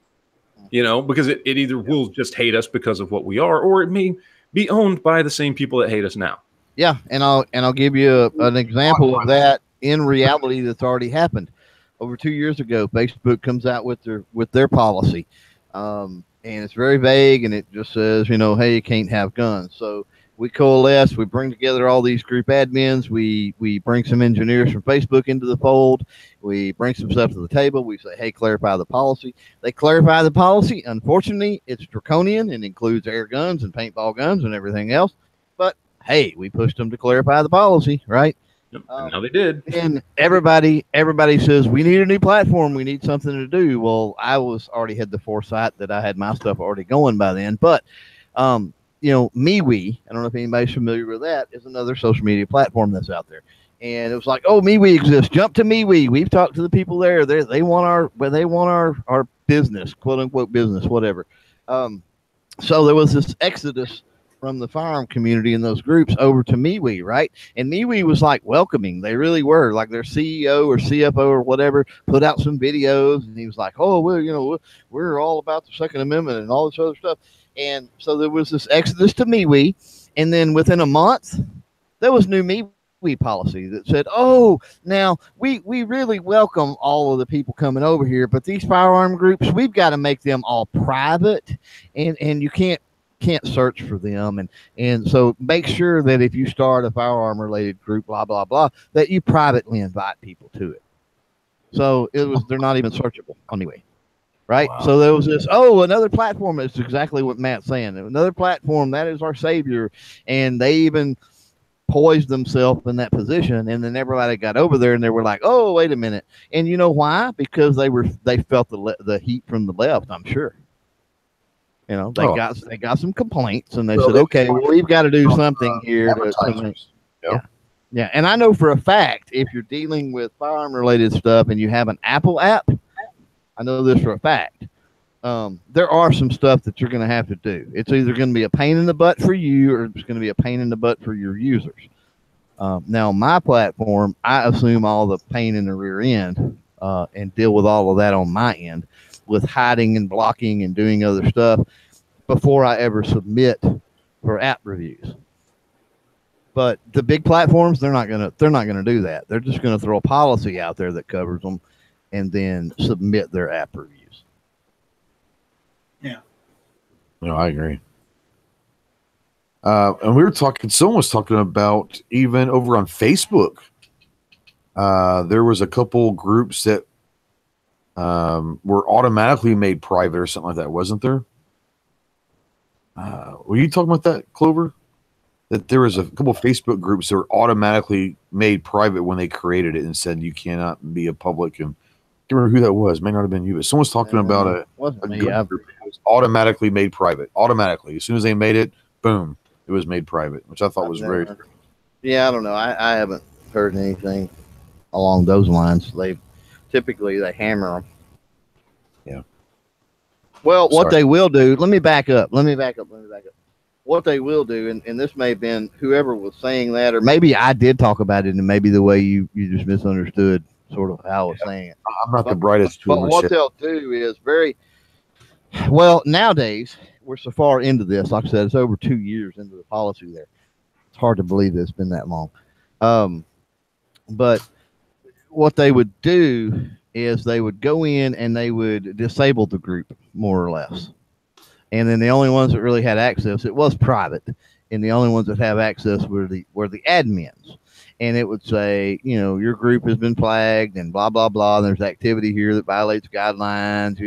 You know, because it either will just hate us because of what we are, or it may be owned by the same people that hate us now. Yeah, and I'll give you an example of that in reality that's already happened. Over 2 years ago, Facebook comes out with their policy, and it's very vague, and it just says, you know, hey, you can't have guns. So we coalesce, we bring together all these group admins, we bring some engineers from Facebook into the fold, we bring some stuff to the table, we say, hey, clarify the policy. They clarify the policy. Unfortunately, it's draconian and includes air guns and paintball guns and everything else. But hey, we pushed them to clarify the policy, right? Yep. And now they did. And everybody says, we need a new platform, we need something to do. Well, I already had the foresight that I had my stuff already going by then. But you know, MeWe, I don't know if anybody's familiar with that, is another social media platform that's out there. And it was like, oh, MeWe exists. Jump to MeWe. We've talked to the people there. They want our business, quote unquote business, whatever. So there was this exodus from the firearm community in those groups over to MeWe, right? And MeWe was like welcoming. They really were. Like their CEO or CFO or whatever put out some videos, and he was like, oh, well, you know, we're all about the Second Amendment and all this other stuff. And so there was this exodus to MeWe, and then within a month, there was new MeWe policy that said, oh, now we really welcome all of the people coming over here, but these firearm groups, we've got to make them all private, and you can't search for them, and so make sure that if you start a firearm related group, blah blah blah, that you privately invite people to it. So they're not even searchable anyway. Right. Wow. So there was this, another platform. It's exactly what Matt's saying. Another platform that is our savior. And they even poised themselves in that position. And then everybody got over there and they were like, oh, wait a minute. And you know why? Because they felt the heat from the left, I'm sure. You know, they got some complaints, and they said, okay, well, we've got to do something here. Yeah. And I know for a fact, if you're dealing with firearm related stuff and you have an Apple app, I know this for a fact. There are some stuff that you're going to have to do. It's either going to be a pain in the butt for you, or it's going to be a pain in the butt for your users. Now, my platform, I assume all the pain in the rear end and deal with all of that on my end with hiding and blocking and doing other stuff before I ever submit for app reviews. But the big platforms, they're not gonna do that. They're just going to throw a policy out there that covers them, and then submit their app reviews. Yeah. No, I agree. And we were talking. Someone was talking about even over on Facebook. There was a couple groups that were automatically made private or something like that, wasn't there? Were you talking about that, Clover? That there was a couple of Facebook groups that were automatically made private when they created it and said you cannot be a public. And I can't remember who that was. May not have been you, but someone's talking about a me. group that was automatically made private. Automatically, as soon as they made it, boom, it was made private, which I thought was very. Yeah, I don't know. I haven't heard anything along those lines. Typically they hammer them. Yeah. Well, what they will do, let me back up. What they will do, and this may have been whoever was saying that, or maybe I did talk about it, and maybe the way you just misunderstood sort of how I was saying it. I'm not the brightest. But what they'll do is nowadays, we're so far into this. Like I said, it's over 2 years into the policy there. It's hard to believe that it's been that long. But what they would do is they would go in and they would disable the group, more or less. And then the only ones that really had access, it was private, and the only ones that have access were the admins. And it would say, your group has been flagged and blah, blah, blah. And there's activity here that violates guidelines,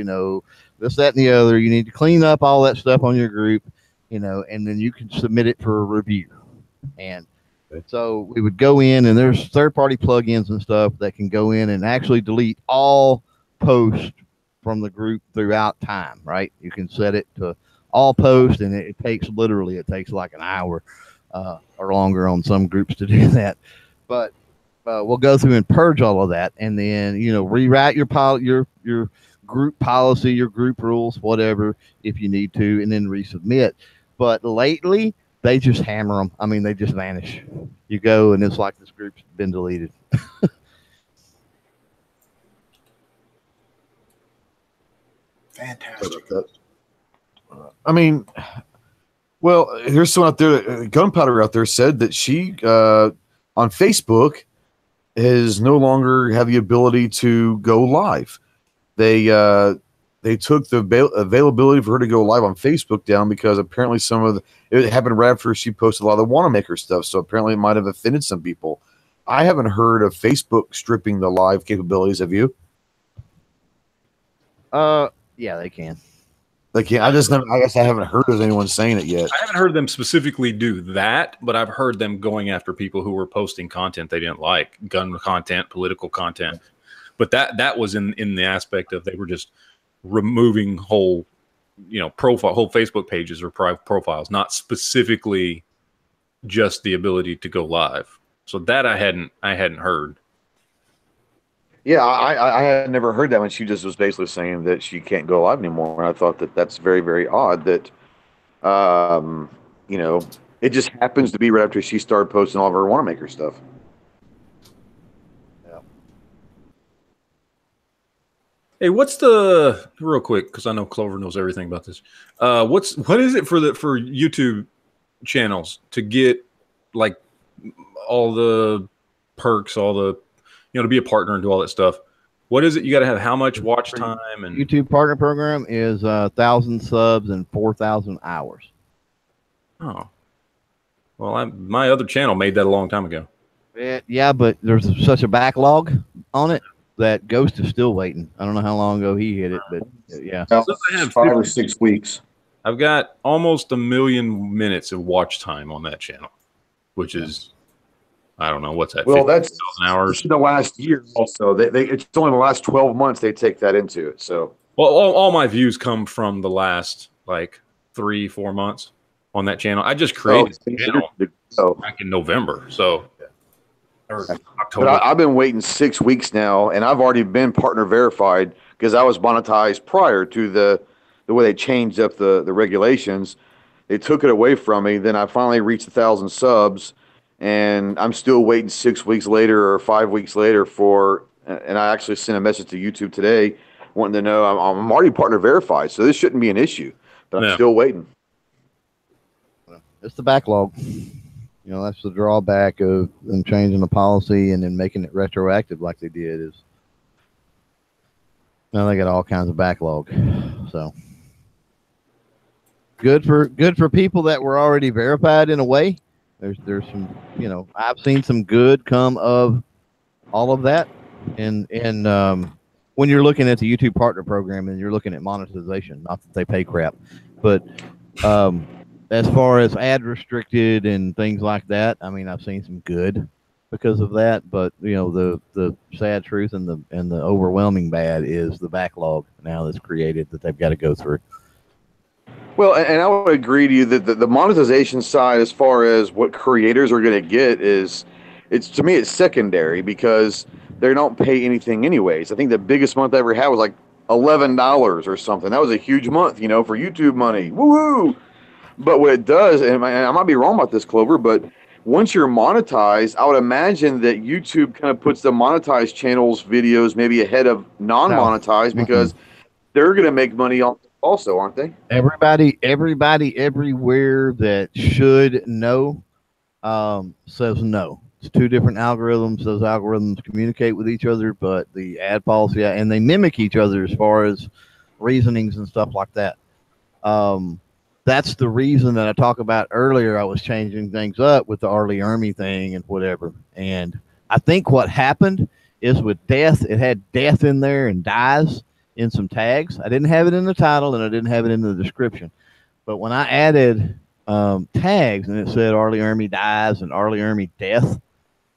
this, that, and the other. You need to clean up all that stuff on your group, and then you can submit it for a review. And so we would go in, and there's third-party plugins and stuff that can go in and actually delete all posts from the group throughout time, right? You can set it to all posts, and it takes like an hour or longer on some groups to do that. But we'll go through and purge all of that, and then rewrite your group policy, your group rules, whatever, if you need to, and then resubmit. But lately, they just hammer them. I mean, they just vanish. You go, and it's like this group's been deleted. Fantastic. I mean, well, here's someone out there. Gunpowder out there said that she on Facebook is no longer have the ability to go live. They took the availability for her to go live on Facebook down because apparently it happened right after she posted a lot of the Wanamaker stuff. So apparently it might have offended some people. I haven't heard of Facebook stripping the live capabilities. Have you? Yeah, they can. They can. I guess I haven't heard of anyone saying it yet. I haven't heard them specifically do that, but I've heard them going after people who were posting content they didn't like, gun content, political content. But that was in the aspect of they were just removing whole Facebook pages or private profiles, not specifically just the ability to go live. So that I hadn't heard. Yeah, I had never heard that when she just was basically saying that she can't go live anymore. And I thought that's very, very odd that, it just happens to be right after she started posting all of her Wanamaker stuff. Yeah. Hey, real quick, because I know Clover knows everything about this. What is it for YouTube channels to get like all the perks, all the to be a partner and do all that stuff? What is it? You got to have how much watch time? And YouTube partner program is 1,000 subs and 4,000 hours. Oh, well, my other channel made that a long time ago. Yeah, but there's such a backlog on it that Ghost is still waiting. I don't know how long ago he hit it, but yeah, so I have 5 or 6 weeks. I've got almost 1 million minutes of watch time on that channel, which is. I don't know what's that. Well, that's hours. The last year. Also, it's only the last 12 months they take that into it. So, well, all my views come from the last like 3-4 months on that channel. I just created the channel back in November, so or October. But I've been waiting 6 weeks now, and I've already been partner verified because I was monetized prior to the way they changed up the regulations. They took it away from me. Then I finally reached 1,000 subs. And I'm still waiting 6 weeks later or 5 weeks later and I actually sent a message to YouTube today wanting to know I'm already partner verified, so this shouldn't be an issue, but I'm still waiting. It's the backlog. That's the drawback of them changing the policy and then making it retroactive like they did is now they got all kinds of backlog. So good for people that were already verified in a way. There's some, you know, I've seen some good come of all of that, and when you're looking at the YouTube partner program and you're looking at monetization, not that they pay crap, but as far as ad restricted and things like that, I mean, I've seen some good because of that, but you know, the sad truth and the overwhelming bad is the backlog now that's created that they've got to go through. Well, and I would agree to you that the monetization side, as far as what creators are going to get, to me, it's secondary because they don't pay anything anyways. I think the biggest month I ever had was like $11 or something. That was a huge month, you know, for YouTube money. Woo-hoo! But what it does, and I might be wrong about this, Clover, but once you're monetized, I would imagine that YouTube kind of puts the monetized channels videos maybe ahead of non-monetized because they're going to make money also, aren't they? Everybody everywhere that should know says no. It's two different algorithms. Those algorithms communicate with each other, but the ad policy, and they mimic each other as far as reasonings and stuff like that. That's the reason that I talked about earlier. I was changing things up with the Arlie Army thing and whatever. And I think what happened is with death, it had death in there and dies in some tags. I didn't have it in the title and I didn't have it in the description. But when I added tags and it said Arlie Army dies and Arlie Army death,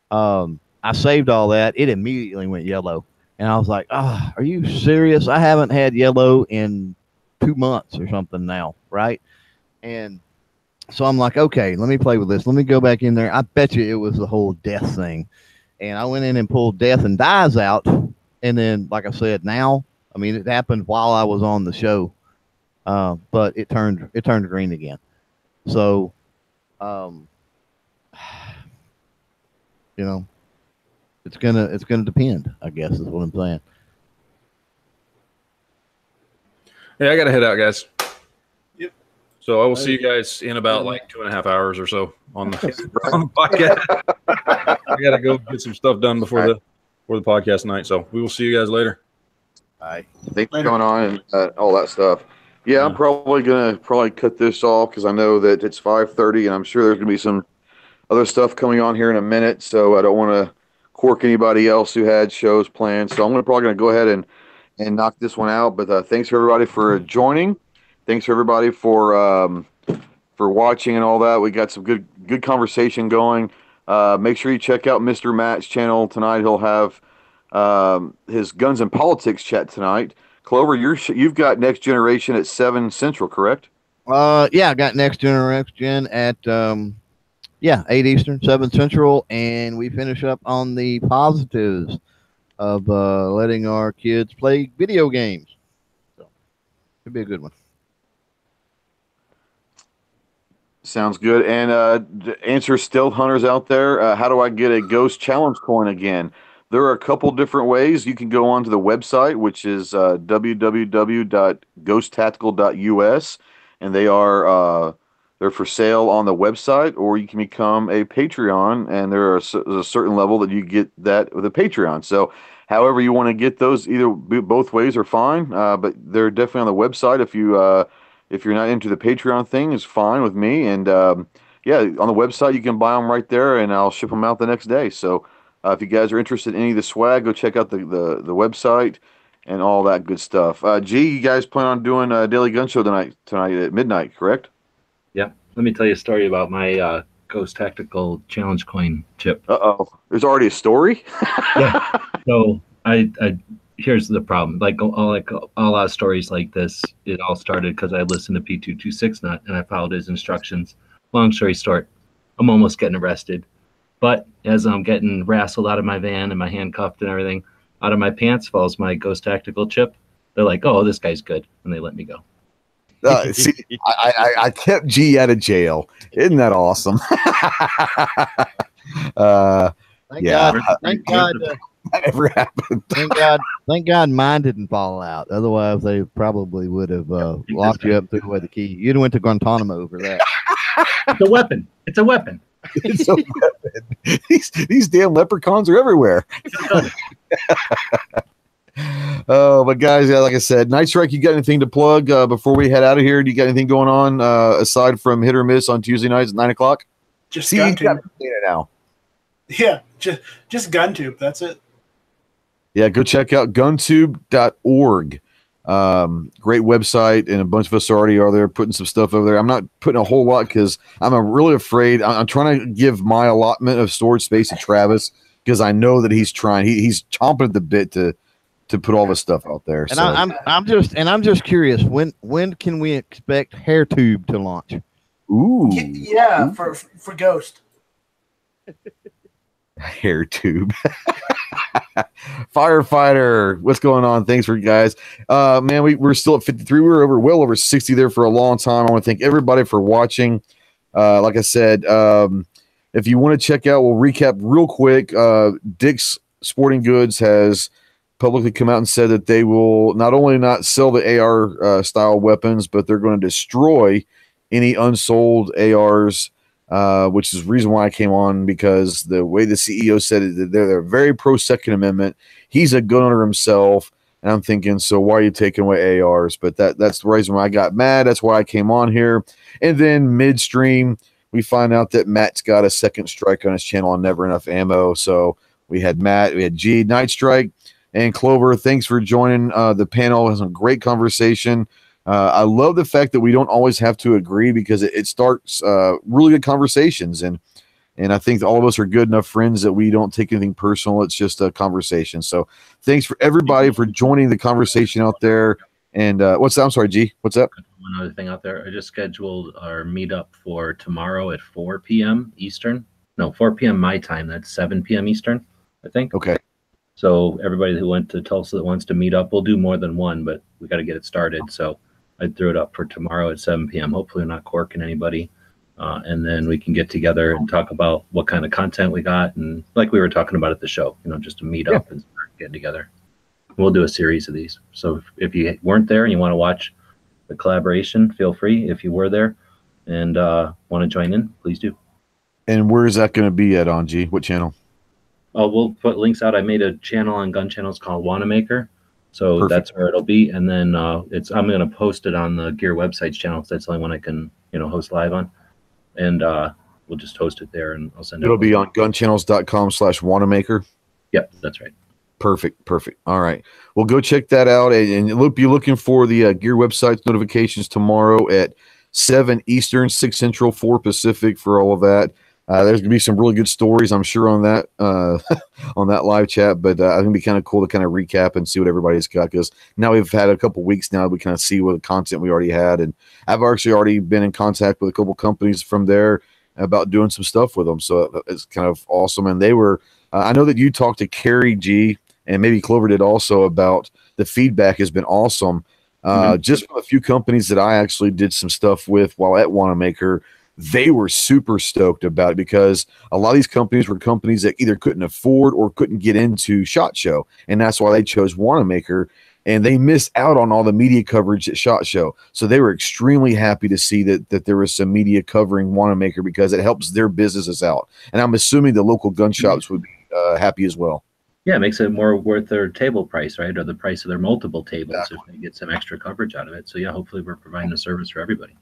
I saved all that. It immediately went yellow. And I was like, are you serious? I haven't had yellow in 2 months or something now, right? And so I'm like, okay, let me play with this. Let me go back in there. I bet you it was the whole death thing. And I went in and pulled death and dies out. And then, like I said, now, I mean, it happened while I was on the show, but it turned green again. So, you know, it's gonna depend, I guess, is what I'm saying. Yeah, I gotta head out, guys. Yep. So I will see you guys in about like 2.5 hours or so on the podcast. I gotta go get some stuff done before the podcast tonight. So we will see you guys later. All right. Thanks for coming on and all that stuff. Yeah, I'm probably gonna cut this off because I know that it's 5:30 and I'm sure there's gonna be some other stuff coming on here in a minute. So I don't want to cork anybody else who had shows planned. So I'm probably gonna go ahead and knock this one out. But thanks for everybody for joining. Thanks for everybody for watching and all that. We got some good conversation going. Make sure you check out Mr. Matt's channel tonight. He'll have his Guns and Politics chat tonight. Clover, you've got Next Generation at 7 Central, correct? Yeah, I got Next Generation at 8 Eastern, 7 Central, and we finish up on the positives of letting our kids play video games. So it'll be a good one. Sounds good. And answer stealth hunters out there, how do I get a Ghost Challenge coin again? There are a couple different ways. You can go onto the website, which is www.ghosttactical.us, and they're for sale on the website, or you can become a Patreon, and there's a certain level that you get that with a Patreon. So however you want to get those, both ways are fine, but they're definitely on the website. If you're not into the Patreon thing, it's fine with me. And on the website, you can buy them right there, and I'll ship them out the next day. So if you guys are interested in any of the swag, go check out the website and all that good stuff. You guys plan on doing a daily gun show tonight at midnight, correct? Yeah. Let me tell you a story about my Ghost Tactical Challenge coin chip. Uh-oh. There's already a story? Yeah. So I here's the problem. Like all stories like this, it all started because I listened to P226 Nut and I followed his instructions. Long story short, I'm almost getting arrested. But as I'm getting wrestled out of my van and my handcuffed and everything, out of my pants falls my Ghost Tactical chip. They're like, "Oh, this guy's good," and they let me go. See, I kept G out of jail. Isn't that awesome? Thank God. That never happened. Thank God mine didn't fall out. Otherwise, they probably would have locked you up, threw away the key. You'd have went to Guantanamo for that. It's a weapon. It's a weapon. It's a weapon. These damn leprechauns are everywhere. Oh, but guys, yeah, like I said, Night Strike, you got anything to plug before we head out of here? Do you got anything going on aside from hit or miss on Tuesday nights at 9 o'clock? Just See, you got GunTube. it now. Yeah, just GunTube. That's it. Yeah, go check out guntube.org. Great website, and a bunch of us already are there putting some stuff over there. I'm not putting a whole lot because I'm really afraid. I'm trying to give my allotment of storage space to Travis because I know that he's trying. He's chomping at the bit to put all this stuff out there. And I'm just curious, when can we expect HairTube to launch? Ooh, yeah, ooh. for Ghost. HairTube. Firefighter, what's going on? Thanks for you guys. Man, we're still at 53. We were well over 60 there for a long time. I want to thank everybody for watching. Like I said, if you want to check out, we'll recap real quick. Dick's Sporting Goods has publicly come out and said that they will not only not sell the AR style weapons, but they're going to destroy any unsold ARs. Which is the reason why I came on, because the way the CEO said it, they're very pro Second Amendment. He's a gun owner himself, and I'm thinking, so why are you taking away ARs? But that's the reason why I got mad. That's why I came on here. And then midstream, we find out that Matt's got a second strike on his channel on Never Enough Ammo. So we had Matt, we had G, Night Strike, and Clover. Thanks for joining the panel. It was a great conversation. I love the fact that we don't always have to agree, because it starts really good conversations, and I think all of us are good enough friends that we don't take anything personal. It's just a conversation. So thanks for everybody for joining the conversation out there. And what's that? I'm sorry, G. What's up? One other thing out there. I just scheduled our meetup for tomorrow at 4 p.m. Eastern. No, 4 p.m. my time. That's 7 p.m. Eastern, I think. Okay. So everybody who went to Tulsa that wants to meet up, we'll do more than one, but we got to get it started. So I threw it up for tomorrow at 7 p.m. Hopefully, we're not corking anybody. And then we can get together and talk about what kind of content we got. And like we were talking about at the show, just to meet up and start getting together. We'll do a series of these. So if you weren't there and you want to watch the collaboration, feel free. If you were there and want to join in, please do. And where is that going to be at on, G? What channel? Oh, we'll put links out. I made a channel on GunChannels called Wanamaker. So Perfect. That's where it'll be. And then I'm going to post it on the Gear Websites channel. So that's the only one I can, host live on. And we'll just host it there, and I'll send it. It'll be on gunchannels.com/Wanamaker. Yep, that's right. Perfect. All right. Well, go check that out. And be looking for the Gear Websites notifications tomorrow at 7 Eastern, 6 Central, 4 Pacific for all of that. There's gonna be some really good stories, I'm sure, on that on that live chat. But I think it'd be kind of cool to kind of recap and see what everybody's got, because now we've had a couple weeks now. We kind of see what content we already had, and I've actually already been in contact with a couple companies from there about doing some stuff with them. So it's kind of awesome. And they were, I know that you talked to Carrie G, and maybe Clover did also, about the feedback has been awesome. Just from a few companies that I actually did some stuff with while at Wanamaker, they were super stoked about it, because a lot of these companies were companies that either couldn't afford or couldn't get into SHOT Show, and that's why they chose Wanamaker, and they missed out on all the media coverage at SHOT Show. So they were extremely happy to see that there was some media covering Wanamaker, because it helps their businesses out, and I'm assuming the local gun shops would be happy as well. Yeah, it makes it more worth their table price, right, or the price of their multiple tables, exactly, if they get some extra coverage out of it. So yeah, hopefully we're providing a service for everybody.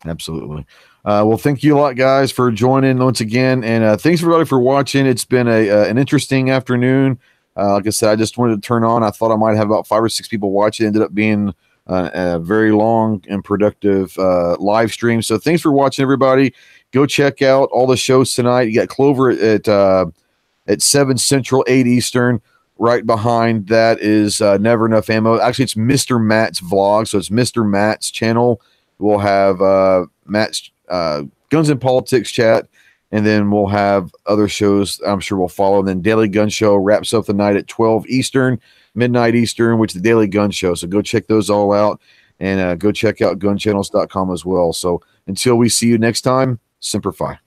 Absolutely. Well, thank you a lot, guys, for joining once again, and thanks everybody for watching. It's been an interesting afternoon. Like I said, I just wanted to turn on. I thought I might have about 5 or 6 people watch. It ended up being a very long and productive live stream. So thanks for watching, everybody. Go check out all the shows tonight. You got Clover at 7 Central, 8 Eastern. Right behind that is Never Enough Ammo. Actually, it's Mr. Matt's vlog, so it's Mr. Matt's channel. We'll have Matt's Guns and Politics chat, and then we'll have other shows I'm sure we'll follow. And then Daily Gun Show wraps up the night at 12 Eastern, midnight Eastern, which is the Daily Gun Show. So go check those all out, and go check out GunChannels.com as well. So until we see you next time, Semper Fi.